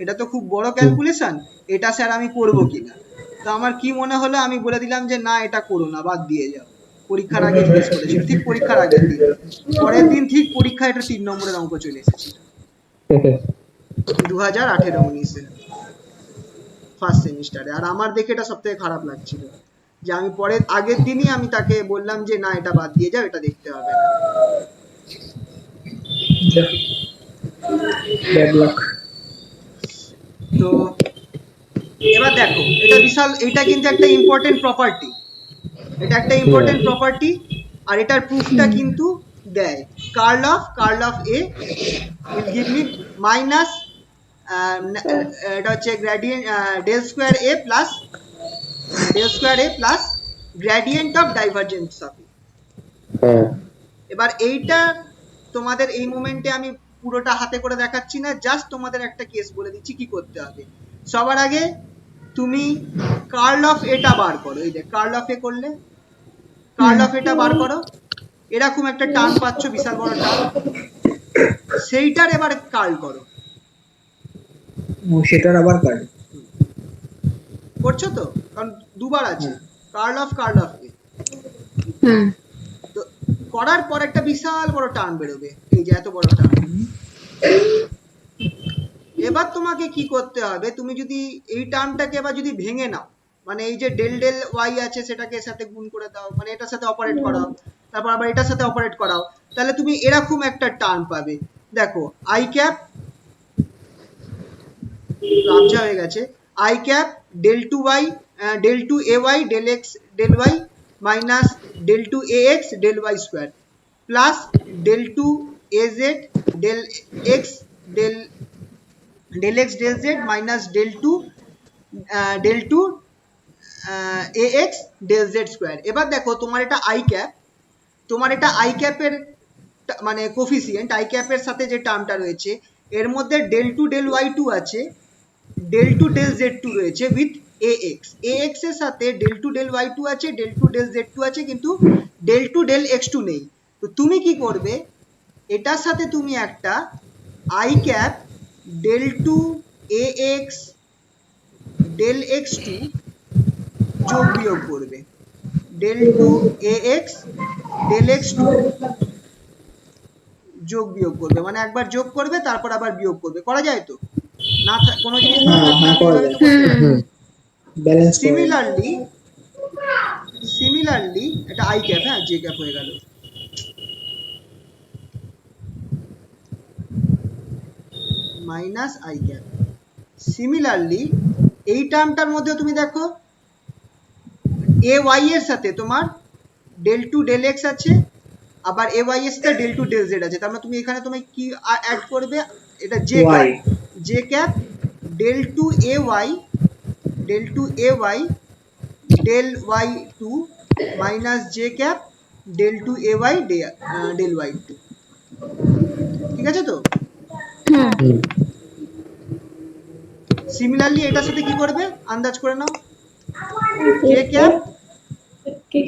এটা তো খুব বড় ক্যালকুলেশন, এটা স্যার আমি করবো কিনা। তো আমার কি মনে হলো, আমি বলে দিলাম যে না এটা করো না, বাদ দিয়ে যাও। পরীক্ষার আগে জিজ্ঞেস করেছিল, ঠিক পরীক্ষার আগের দিন। পরের দিন ঠিক পরীক্ষা এটা 3 নম্বরের অঙ্ক চলে এসেছিল 2018-19-এ ফার্স্ট সেমিস্টারে। আর আমার দেখে এটা সব থেকে খারাপ লাগছিল যে আমি পরের আগের দিনই আমি তাকে বললাম যে না এটা বাদ দিয়ে যাও, এটা দেখতে হবে না।
Bad luck.
তো এবার দেখো, এটা বিশাল, এটা কিন্তু একটা ইম্পর্টেন্ট প্রপার্টি, এটা একটা ইম্পর্টেন্ট প্রপার্টি। আর এটার প্রুফটা কিন্তু দেয়, curl of A will give me minus, এটা হচ্ছে gradient del square A plus gradient of divergence of A.
হ্যাঁ
এবার এইটা তোমাদের এই মোমেন্টে আমি পুরোটা হাতে করে দেখাচ্ছি না, জাস্ট তোমাদের একটা কেস বলে দিচ্ছি কি করতে হবে। সবার আগে তুমি কার্ল অফ এটা বার করো, এই যে কার্ল অফ এ করলে, কার্ল অফ এটা বার করো, এরকম একটা টার্ম পাচ্ছ, বিশাল বড় টার্ম, সেইটার এবার কার্ল করো।
সেটার আবার কার্ড।
করছো তো? কারণ দুবার আছে কার্ল অফ এ।
হুম
তো করার পর একটা বিশাল বড় টার্ম বেরোবে, এই যে এত বড় টার্ম। এবার তোমাকে কি করতে হবে, তুমি যদি এই টার্মটাকে এবার যদি ভেঙে নাও, মানে এই যে ডেল ডেল ওয়াই আছে সেটাকে এর সাথে গুণ করে দাও, মানে এটার সাথে অপারেট করাও, তারপর আবার এটার সাথে অপারেট করাও, তাহলে তুমি এরকম একটা টার্ম পাবে। দেখো আই ক্যাপ, আবজা হয়ে গেছে, i cap del two y, del two A Y del x del y minus del two A x del y square plus del two A Z del x del x del z minus del two A x del z square. এবার দেখো তোমার এটা I cap, তোমার এটা I ক্যাপের মানে coefficient, I ক্যাপের সাথে যে টার্মটা রয়েছে এর মধ্যে del two del Y two আছে, del two del Z two রয়েছে উইথ এ এক্স এর সাথে del two del Y two আছে, del two del Z two আছে, কিন্তু del two del x two নেই। তো তুমি কি করবে, এটার সাথে তুমি একটা I cap del two A x del x two যোগ বিয়োগ করবে, ডেল টু এ এক্স ডেল এক্স টু যোগ বিয়োগ করবে, মানে একবার যোগ করবে তারপর আবার বিয়োগ করবে। করা যায় তো? না কোনো জিনিস না থাকলে
হ্যাঁ, করা
এইভাবে
যায়।
তো করতে পারবে।
ব্যালেন্স করে।
সিমিলারলি এটা আই ক্যাপ, হ্যাঁ জে ক্যাপ হয়ে গেল, মাইনাস আই ক্যাপ। সিমিলারলি এই টার্মটার মধ্যে তুমি দেখো এ ওয়াই এর সাথে তোমার ডেল টু ডেল এক্স আছে, আবার এ ওয়াই এর সাথে ডেল টু ডেল জেড আছে, তার মানে তুমি এখানে তুমি কি অ্যাড করবে, এটা J cap del two A Y del Y two minus J cap del two A Y del Y two. ঠিক আছে তো? সিমিলারলি এটার সাথে কি করবে আন্দাজ করে নাও, K cap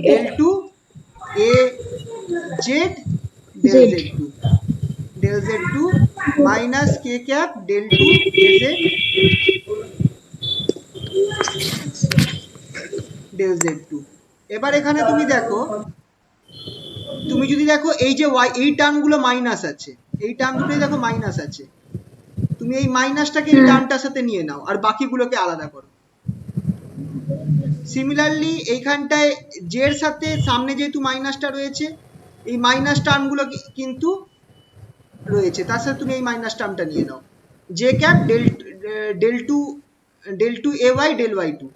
del two A Z del Z two minus K cap del two A Z del Z two. এবার এখানে তুমি দেখো, তুমি যদি দেখো এই যে ওয়াই, এই টার্মগুলো মাইনাস আছে, এই টার্ম দুটোই দেখো মাইনাস আছে, তুমি এই মাইনাসটাকে এই টার্মটার সাথে নিয়ে নাও আর বাকিগুলোকে আলাদা করো। সিমিলারলি এইখানটায় জের সাথে সামনে যেহেতু মাইনাসটা রয়েছে, এই মাইনাস টার্মগুলো কিন্তু রয়েছে, তার সাথে তুমি এই মাইনাস টার্মটা নিয়ে নাও, J cap del two A Y del Y two.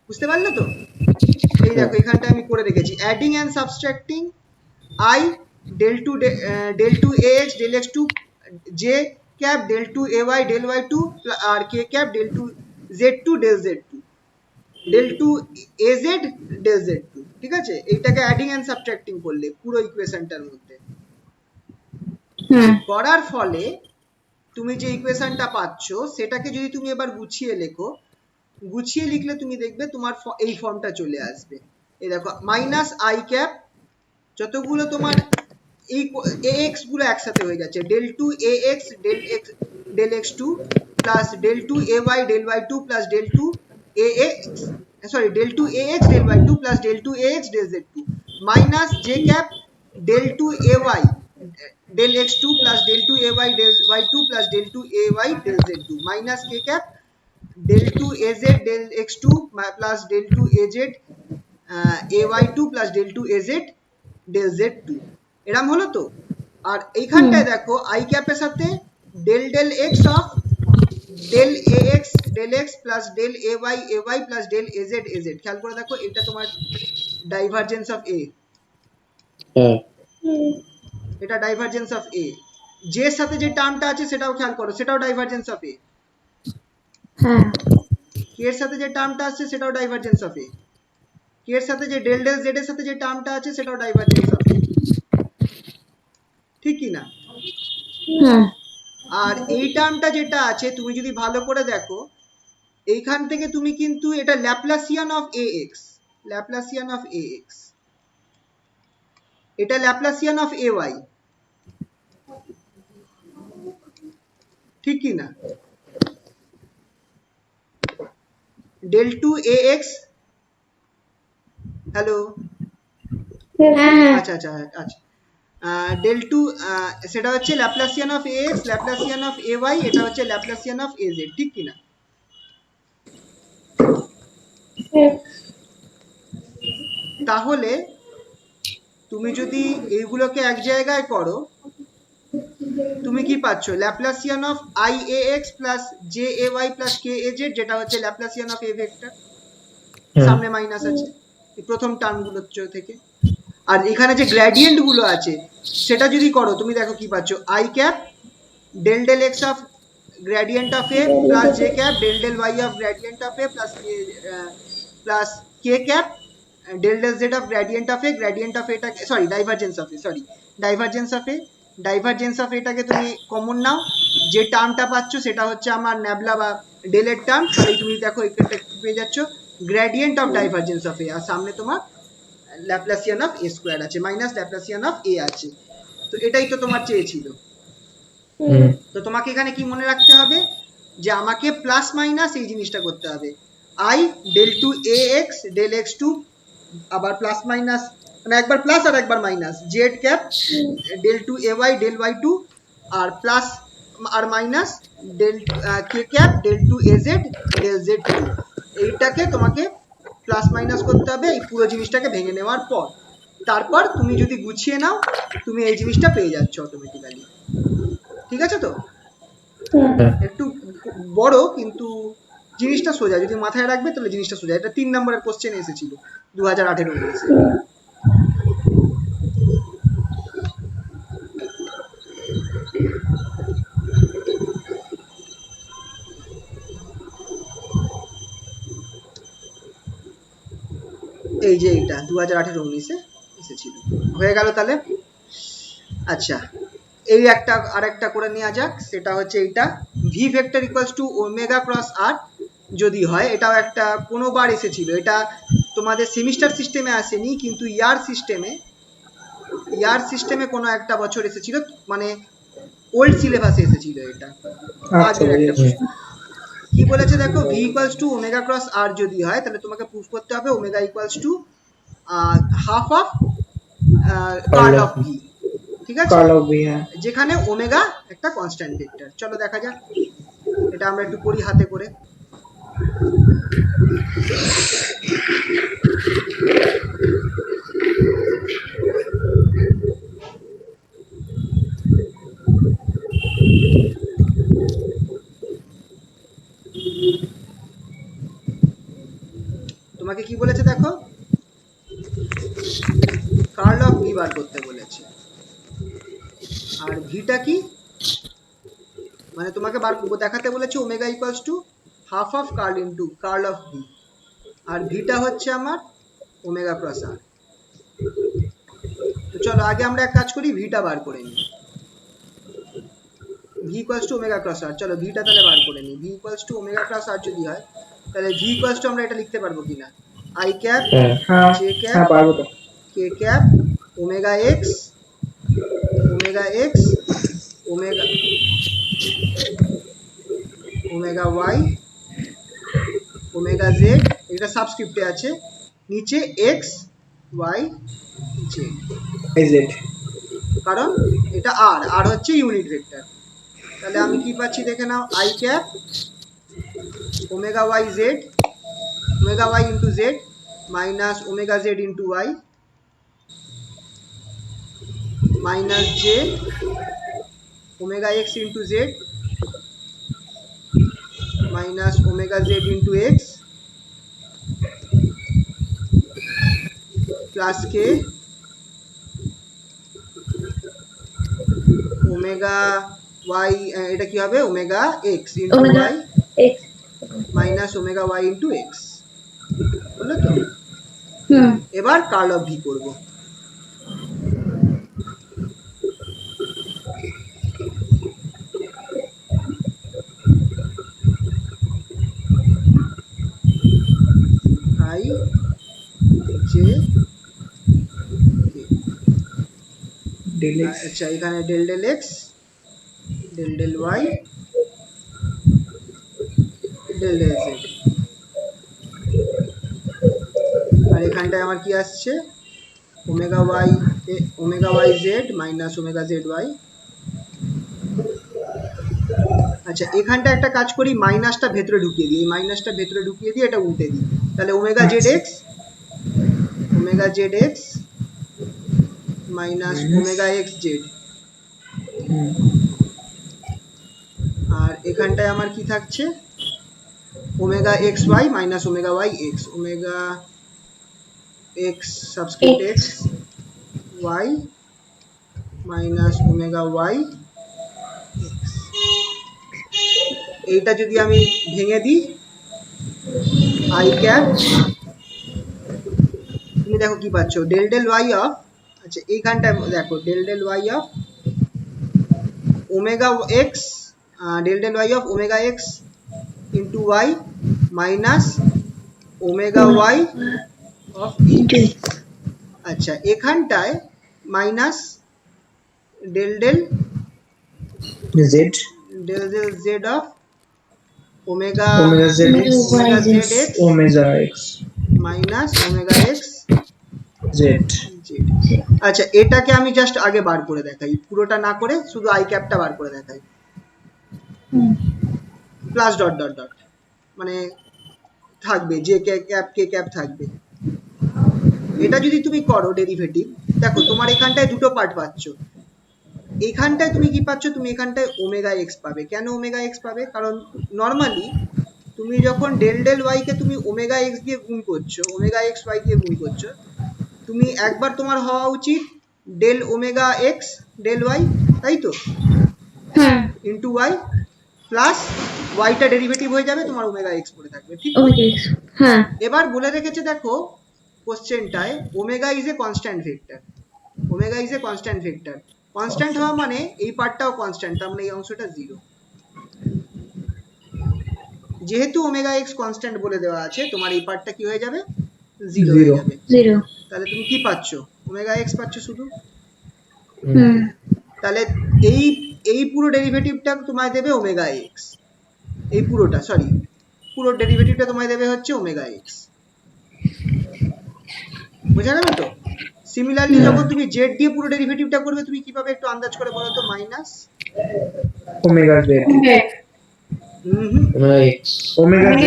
বুঝতে পারলে তো? এই দেখো এখানটা আমি করে রেখেছি, adding and subtracting I del two A x del x two J cap del two A Y del Y two আর K cap del two Z two del Z two del two A Z del Z two. ঠিক আছে, এইটাকে adding and সাবট্রাক্টিং করলে পুরো ইকুয়েশনটার মধ্যে করার ফলে তুমি যে ইকুয়েশনটা পাচ্ছ সেটাকে যদি তুমি এবার গুছিয়ে লেখো, গুছিয়ে লিখলে তুমি দেখবে তোমার এই ফর্মটা চলে আসবে। এই দেখো মাইনাস আই ক্যাপ, যতগুলো তোমার এই এ এক্স গুলো একসাথে হয়ে যাচ্ছে, ডেল টু এ x del x two plus del two এ Y two plus del two এ X sorry, del 2 ax del y2 plus del 2 ax del z2 minus j cap del 2 ay del x2 plus del 2 ay del y2 plus del 2 ay del z2 minus k cap del 2 az del x2 plus del 2 az ay2 plus del 2 az del z2 এরকম হলো তো। আর এইখানটায় দেখো i ক্যাপের সাথে del del x of del ax del x plus del ay plus del az খেয়াল করে দেখো এটা তোমার ডাইভারজেন্স অফ a,
হ্যাঁ
এটা ডাইভারজেন্স অফ a। j এর সাথে যে টার্মটা আছে সেটাও খেয়াল করো, সেটাও ডাইভারজেন্স অফ a।
হ্যাঁ
k এর সাথে যে টার্মটা আছে সেটাও ডাইভারজেন্স অফ a। k এর সাথে যে del del z এর সাথে যে টার্মটা আছে সেটাও ডাইভারজেন্স অফ a, ঠিক কি না?
হ্যাঁ
আর এই টার্মটা যেটা আছে তুমি যদি ভালো করে দেখো এইখান থেকে তুমি কিন্তু এটা Laplacian of ax, Laplacian of ax, এটা ল্যাপ্লাসিয়ান অফ ay, ঠিক কি না? del 2 ax, হ্যালো,
হ্যাঁ
আচ্ছা আচ্ছা আচ্ছা, del 2 সেটা হচ্ছে Laplacian of ax, Laplacian of ay, এটা হচ্ছে ল্যাপ্লাসিয়ান অফ az, ঠিক কি না? তাহলে তুমি যদি এইগুলোকে এক জায়গায় করো তুমি কি পাচ্ছ? Laplacian of iax plus jay plus kaz, যেটা হচ্ছে ল্যাপ্লাসিয়ান অফ a ভেক্টর, সামনে মাইনাস আছে এই প্রথম টার্মগুলোর থেকে। আর এখানে যে গ্রেডিয়েন্ট গুলো আছে সেটা যদি করো তুমি দেখো কি পাচ্ছ, i cap del del x of gradient of a plus j cap del del y of gradient of a plus k cap del del z of gradient of a, gradient of এটাকে sorry divergence of a, sorry divergence of a, divergence of এটাকে তুমি common নাও, যে টার্মটা পাচ্ছ সেটা হচ্ছে আমার nabla বা ডেলের টার্ম, তাহলে তুমি দেখো এখানটা পেয়ে যাচ্ছ gradient of divergence of a, আর সামনে তোমার ল্যাপ্লাসিয়ান অফ a স্কয়ার আছে মাইনাস ল্যাপ্লাসিয়ান অফ a আছে। তো এটাই তো তোমার চেয়েছিল। তো তোমাকে এখানে কি মনে রাখতে হবে যে আমাকে প্লাস মাইনাস এই জিনিসটা করতে হবে, i del 2 ax del x2 আবার প্লাস মাইনাস মানে একবার প্লাস আর একবার minus z cap del 2 ay del y2 আর প্লাস আর minus del k cap del 2 az del z2, এইটাকে তোমাকে প্লাস মাইনাস করতে হবে এই পুরো জিনিসটাকে ভেঙে নেওয়ার পর। তারপর তুমি যদি গুছিয়ে নাও তুমি এই জিনিসটা পেয়ে যাচ্ছ অটোমেটিক্যালি, ঠিক আছে? তো একটু বড় কিন্তু জিনিসটা সোজা, যদি মাথায় রাখবে তাহলে জিনিসটা সোজা। এটা 3 নম্বরের কোশ্চেন এসেছিল 2018-19। এই যে এইটা 2018-19 এসেছিল, হয়ে গেল তাহলে। আচ্ছা এই একটা আরেকটা করে নেওয়া যাক, সেটা হচ্ছে এইটা V vector equals to omega cross R যদি হয়, এটাও একটা কোনো বার এসেছিল, এটা তোমাদের সেমিস্টার সিস্টেমে আসেনি কিন্তু ইয়ার সিস্টেমে কোনো একটা বছর এসেছিল, মানে ওল্ড সিলেবাসে এসেছিল এটা, আগের একটা প্রশ্ন। কি বলেছে দেখো, V equals to omega cross R যদি হয় তাহলে তোমাকে প্রুফ করতে হবে omega equals to half of curl of V, ঠিক আছে? যেখানে ওমেগা একটা কনস্ট্যান্ট ভেক্টর। চলো দেখা যাক, এটা আমরা একটু করি হাতে করে। তোমাকে কি বলেছে দেখো, কার্ল অফ ভি বার করতে বলেছে। আর ভিটা কি, মানে তোমাকে দেখাতে বলেছে omega equals to half of curl into curl of V, আর ভিটা হচ্ছে আমার ওমেগা ক্রস আর। তো চলো আগে আমরা এক কাজ করি, ভিটা বার করে নিই। V equals to omega cross R, চলো ভিটা তাহলে বার করে নিই। V equals to omega cross R যদি হয় তাহলে ভি ইকুয়ালস টু আমরা এটা লিখতে পারবো কিনা, i cap J cap K cap omega x omega omega y omega z, এটা সাবস্ক্রিপ্টে আছে, নিচে এক্স ওয়াই জেড,
Z
কারণ এটা আর হচ্ছে ইউনিট ভেক্টর। তাহলে আমি কি পাচ্ছি দেখে নাও, I cap omega Y Z, omega Y into Z minus omega Z into Y minus J omega X into Z minus omega Z into X plus K omega Y, এটা কি হবে omega X into
omega
Y
X.
Minus omega Y into X, বুঝলে তো?
হুম।
এবার curl of V করবো। I J
del X
আচ্ছা, এখানে del del x del del Y del del Z, আর এখানটায় আমার কি আসছে omega Y z minus omega z y. আচ্ছা, এখানটা একটা কাজ করি, মাইনাসটা ভেতরে ঢুকিয়ে দিই, মাইনাসটা ভেতরে ঢুকিয়ে দিয়ে এটা উল্টে দিই, তাহলে omega Z X minus omega X Z, আর এখানটায় আমার কি থাকছে omega X Y minus omega Y X, omega X subscript X Y minus omega Y X. এইটা যদি আমি ভেঙে দিই আই ক্যাপ, তুমি দেখো কি পাচ্ছ ডেল ডেল ওয়াই অফ, আচ্ছা এইখানটায় দেখো del del y of omega X del del y of omega X into Y minus omega Y of x. আচ্ছা, এখানটায় minus del del
Z
Z of omega
omega Z X
Z x
omega X
minus omega x
Z
Z. আচ্ছা, এটাকে আমি just আগে বার করে দেখাই, পুরোটা না করে শুধু আই ক্যাপটা বার করে দেখাই, প্লাস ডট ডট ডট মানে থাকবে যে কে ক্যাপ থাকবে। এটা যদি তুমি করো ডেরিভেটিভ, দেখো তোমার এখানটায় দুটো পার্ট পাচ্ছ, এখানটায় তুমি কি পাচ্ছ, তুমি এখানটায় ওমেগা এক্স পাবে। কেন ওমেগা এক্স পাবে? কারণ নর্মালি তুমি যখন ডেল ডেল ওয়াই কে তুমি ওমেগা এক্স দিয়ে গুণ করছো, ওমেগা এক্স ওয়াই দিয়ে গুণ করছো, তুমি একবার তোমার হওয়া উচিত del omega X del Y, তাই তো,
হ্যাঁ
ইন্টু ওয়াই প্লাস ওয়াইটা ডেরিভেটিভ হয়ে যাবে, তোমার ওমেগা এক্স পড়ে থাকবে, ঠিক?
Omega X. হ্যাঁ
এবার বলে রেখেছে দেখো কোশ্চেনটায় omega is a constant vector, omega is a constant vector. Constant হওয়া মানে এই পার্টটাও কনস্ট্যান্ট, তার মানে এই অংশটা জিরো। যেহেতু ওমেগা এক্স কনস্ট্যান্ট বলে দেওয়া আছে, তোমার এই পার্টটা কি হয়ে যাবে, জিরো হয়ে যাবে।
জিরো।
তাহলে তুমি কি পাচ্ছ, ওমেগা এক্স পাচ্ছ শুধু।
হুম।
তাহলে এই পুরো ডেরিভেটিভটা তোমায় দেবে ওমেগা এক্স, এই পুরোটা সরি পুরো ডেরিভেটিভটা তোমায় দেবে হচ্ছে ওমেগা এক্স, বোঝা গেল তো? সিমিলারলি যখন তুমি জেড দিয়ে পুরো ডেরিভেটিভটা করবে, তুমি কিভাবে একটু আন্দাজ করে বলো তো, minus
omega Z
omega x
omega Z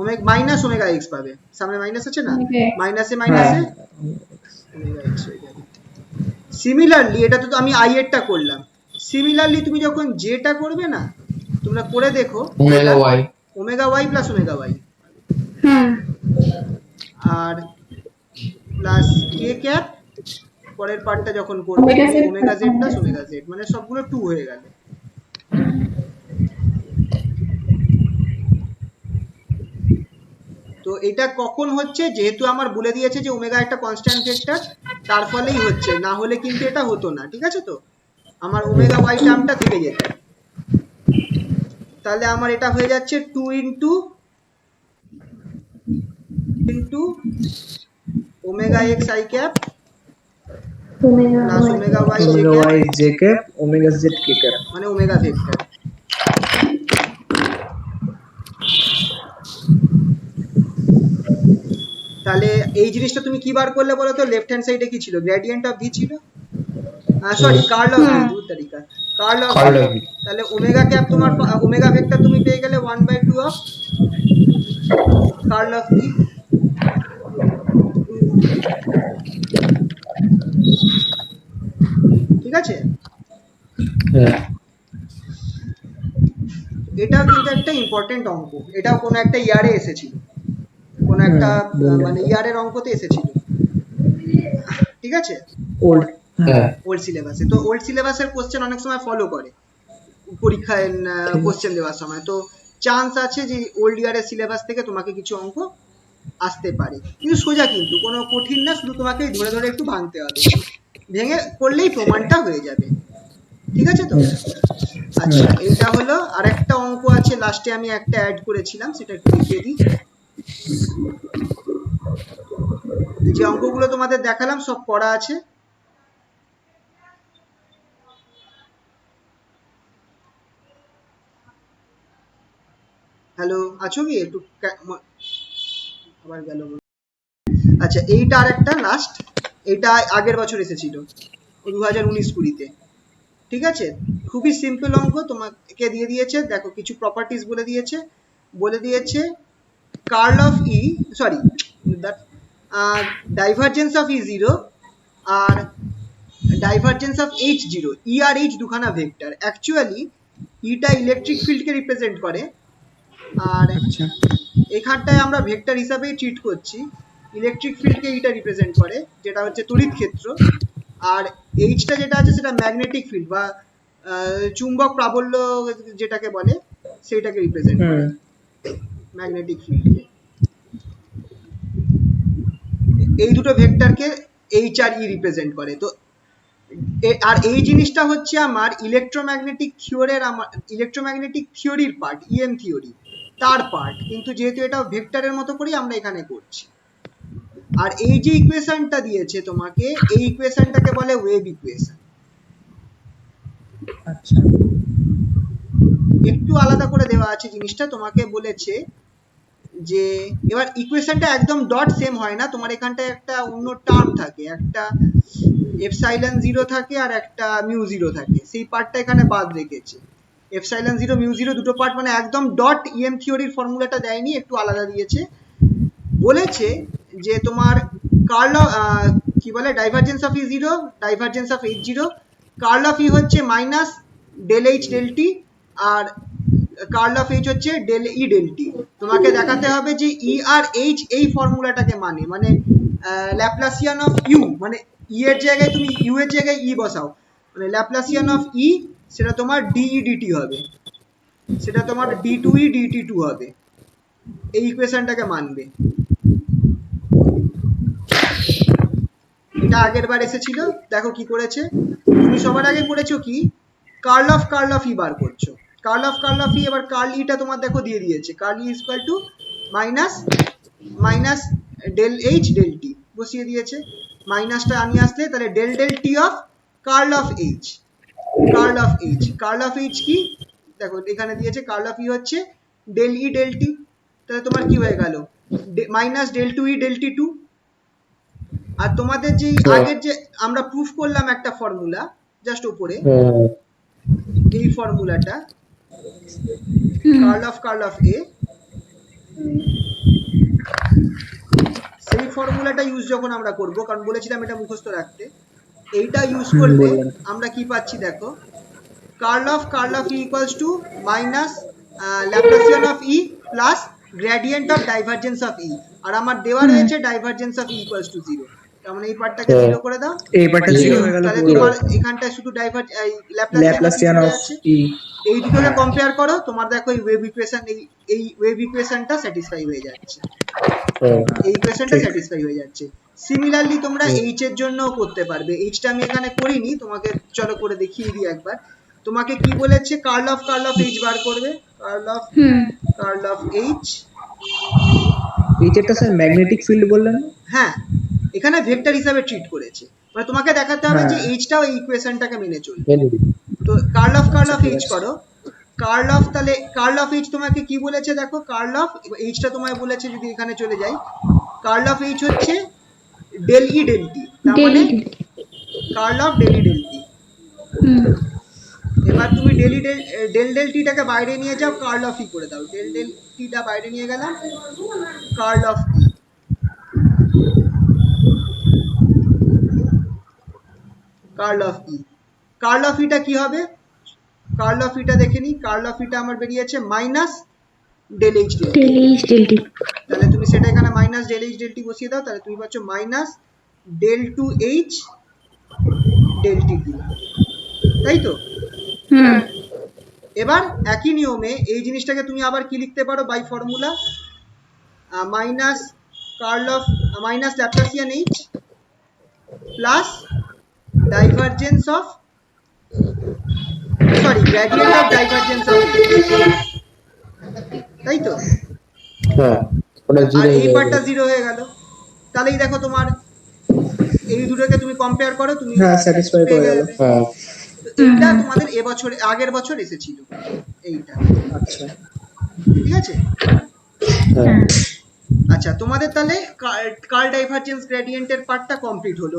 omega minus omega x পাবে, সামনে মাইনাস আছে না, মাইনাসে
হ্যাঁ
ওমেগা এক্স হয়ে যাবে। সিমিলারলি এটা তো আমি আই এরটা করলাম, সিমিলারলি তুমি যখন জেটা করবে না, তোমরা করে দেখো
omega y
omega y plus omega y,
হ্যাঁ
আর প্লাস কে ক্যাপ পরের পার্টটা যখন করবে
Omega Z
omega Z plus omega Z, মানে সবগুলো 2 হয়ে গেল। তো এটা কখন হচ্ছে, যেহেতু আমার বলে দিয়েছে যে ওমেগা একটা কনস্ট্যান্ট ভেক্টর, তার ফলেই হচ্ছে, না হলে কিন্তু এটা হতো না, ঠিক আছে? তো আমার ওমেগা ওয়াই টার্মটা থেকে যেত, তাহলে আমার এটা হয়ে যাচ্ছে 2 into omega x i cap
omega
plus omega y j
omega
cap
Y J cap omega Z K cap
মানে ওমেগা ভেক্টর। তাহলে এই জিনিসটা তুমি কি বার করলে বলো তো? লেফট হ্যান্ড সাইডে কি ছিল? গ্রেডিয়েন্ট অফ ভি ছিল, সরি কার্ল অফ ভি,
হ্যাঁ।
দূর তারিকা, curl of
Curl
V.
of V.
তাহলে ওমেগা ক্যাপ তোমার ওমেগা ভেক্টর তুমি পেয়ে গেলে 1/2 অফ কার্ল অফ ভি। ঠিক আছে,
হ্যাঁ
এটাও কিন্তু একটা ইম্পর্টেন্ট অঙ্ক, এটাও কোনো একটা ইয়ারে এসেছিল, কোনো একটা
বললেন
মানে
তো।
ইয়ারের অঙ্কতে এসেছিল। ঠিক আছে,
ওল্ড।
হ্যাঁ
ওল্ড সিলেবাসে। তো ওল্ড সিলেবাসের কোশ্চেন অনেক সময় ফলো করে পরীক্ষায়
ঠিক
কোশ্চেন দেওয়ার সময়, তো চান্স আছে যে ওল্ড ইয়ারের সিলেবাস থেকে তোমাকে কিছু অঙ্ক আসতে পারে, কিন্তু সোজা কিন্তু কোনো কঠিন না, শুধু তোমাকে ধরে ধরে একটু ভাঙতে হবে, ভেঙে করলেই প্রমাণটা হয়ে যাবে। ঠিক আছে তো? আচ্ছা, এইটা হলো। আরেকটা অঙ্ক আছে লাস্টে, আমি একটা অ্যাড করেছিলাম, সেটা একটু দেখিয়ে দিই। যে অঙ্কগুলো তোমাদের দেখালাম সব করা আছে। হ্যালো, আছো কি? একটু আবার গেল। আচ্ছা, এইটা আরেকটা লাস্ট, এটা আগের বছর এসেছিল 2019-20 ঠিক আছে, খুবই সিম্পল অঙ্ক, তোমাকে দিয়ে দিয়েছে, দেখো কিছু প্রপার্টিজ বলে দিয়েছে curl of E, sorry divergence of E zero আর divergence of H zero. E আর এইচ দুখানা ভেক্টর, অ্যাকচুয়ালি ইটা ইলেকট্রিক ফিল্ডকে রিপ্রেজেন্ট করে, আর
আচ্ছা
এখানটায় আমরা ভেক্টর হিসাবেই ট্রিট করছি, ইলেকট্রিক ফিল্ডকে এইটা রিপ্রেজেন্ট করে, যেটা হচ্ছে তড়িৎ ক্ষেত্র, আর এইচটা যেটা আছে সেটা ম্যাগনেটিক ফিল্ড বা চুম্বক প্রাবল্য যেটাকে বলে, সেইটাকে রিপ্রেজেন্ট করে, ম্যাগনেটিক ফিল্ডকে। এই দুটো ভেক্টরকে এইচ আর ই রিপ্রেজেন্ট করে। তো আর এই জিনিসটা হচ্ছে আমার ইলেকট্রোম্যাগনেটিক থিওরির পার্ট, ইএম থিওরি তার পার্ট, কিন্তু যেহেতু এটা ভেক্টরের মতো করেই আমরা এখানে করছি। আর এই যে ইকুয়েশনটা দিয়েছে তোমাকে, এই ইকুয়েশনটাকে বলে ওয়েভ ইকুয়েশন।
আচ্ছা
একটু আলাদা করে দেওয়া আছে জিনিসটা, তোমাকে বলেছে যে এবার ইকুয়েশনটা একদম ডট সেম হয় না, তোমার এখানটায় একটা অন্য টার্ম থাকে, একটা এপসাইলন জিরো থাকে আর একটা মিউ জিরো থাকে, সেই পার্টটা এখানে বাদ রেখেছে। এপসাইলন জিরো মিউ জিরো দুটো পার্ট, মানে একদম ডট ইএম থিওরির ফর্মুলাটা দেয়নি, একটু আলাদা দিয়েছে। বলেছে যে তোমার কার্ল কি বলে divergence of E zero, divergence of H zero, curl of E হচ্ছে minus del H del T, আর কার্ল অফ এইচ হচ্ছে ডেল ই ডেল টি। তোমাকে দেখাতে হবে যে ই আর এইচ এই ফর্মুলাটাকে মানে ল্যাপ্লাসিয়ান অফ ইউ, মানে ই এর জায়গায় তুমি ইউ এর জায়গায় ই বসাও, মানে ল্যাপ্লাসিয়ান অফ ই, সেটা তোমার ডিই ডিটি হবে, সেটা তোমার ডি টু ই ডিটি টু হবে, এই ইকুয়েশনটাকে মানবে। এটা আগের বার এসেছিল, দেখো কি করেছে। তুমি সবার আগে করেছো কি, কার্ল অফ ই বার করছো, কার্ল অফ ই, এবার কার্ল ইটা তোমার দেখো দিয়ে দিয়েছে, curl E is equal to minus del H del t বসিয়ে দিয়েছে, মাইনাসটা আনিয়ে আসলে তাহলে del del t of curl of H. Curl of H কি দেখো এখানে দিয়েছে, কার্ল অফ ই হচ্ছে ডেল ই ডেল টি, তাহলে তোমার কি হয়ে গেল মাইনাস ডেল টু ই ডেল টি টু। আর তোমাদের যে আগের যে আমরা প্রুফ করলাম একটা ফর্মুলা জাস্ট উপরে, এই ফর্মুলাটা কার্ল অফ এ, সেই ফর্মুলাটা ইউজ যখন আমরা করব, কারণ বলেছিলাম এটা মুখস্থ রাখতে, এইটা ইউজ করলে আমরা কি পাচ্ছি দেখো, curl of E equals to minus Laplacian of E plus gradient of divergence of E, আর আমার দেওয়া রয়েছে divergence of E equals to zero, তার মানে এই পার্টটাকে জিরো করে দাও,
এই পার্টটা জিরো হয়ে গেল,
তাহলে
পুরো
তোমার এখানটায় শুধু ল্যাপ্লাসিয়ান অফ ই আছে। এই দুটোকে কম্পেয়ার করো, তোমার দেখো এই ওয়েভ ইকুয়েশনটা স্যাটিসফাই হয়ে যাচ্ছে, এই ইকুয়েশনটা স্যাটিসফাই হয়ে যাচ্ছে। সিমিলারলি তোমরা এইচ এর জন্য করতে পারবে, এইচটা আমি এখানে করিনি, তোমাকে চলো করে দেখিয়ে দিই একবার। তোমাকে কি বলেছে, কার্ল অফ এইচ বার করবে, কার্ল অফ এইচ।
এইচটা স্যার ম্যাগনেটিক ফিল্ড বললেন?
হ্যাঁ, এখানে ভেক্টর হিসাবে ট্রিট করেছে, মানে তোমাকে দেখাতে হবে যে এইচটাও এই ইকুয়েশনটাকে মেনে চলবে। তো কার্ল অফ এইচ করো, কার্ল অফ এইচ তোমাকে কি বলেছে দেখো, কার্ল অফ এইচটা তোমায় বলেছে, যদি এখানে চলে যাই, কার্ল অফ এইচ হচ্ছে ডেল ই ডেল টি, তার মানে
ডেলি
curl of del E del T.
হুম
এবার তুমি ডেল ডেল টিটাকে বাইরে নিয়ে যাও, কার্ল অফ ই করে দাও। ডেল টিটা বাইরে নিয়ে গেলাম, curl of E. Curl of E, curl of ইটা কি হবে? কার্ল অফ ইটা দেখে নি, কার্ল অফ ইটা আমার বেরিয়েছে minus del H del t.
ডেলি
তাহলে তুমি সেটা এখানে minus del H del t বসিয়ে দাও, তাহলে তুমি পাচ্ছ minus del two H del t two, তাই তো?
হুম
এবার একই নিয়মে এই জিনিসটাকে তুমি আবার কি লিখতে পারো by formula? Minus curl of minus Laplacian H plus divergence of sorry gradient of divergence of H, তাই তো?
হ্যাঁ ওটা
আর
জিরো
এই পার্টটা জিরো হয়ে গেল। তাহলেই দেখো তোমার এই দুটোকে তুমি কম্পেয়ার করো, তুমি
হ্যাঁ, satisfy
পেয়ে
করে গেল।
যাবে।
হ্যাঁ
তো এইটা তোমাদের এবছর আগের বছর এসেছিল এইটা,
আচ্ছা,
ঠিক আছে?
হ্যাঁ
আচ্ছা, তোমাদের তাহলে কার্ল ডাইভারজেন্স গ্রেডিয়েন্টের পার্টটা কমপ্লিট হলো।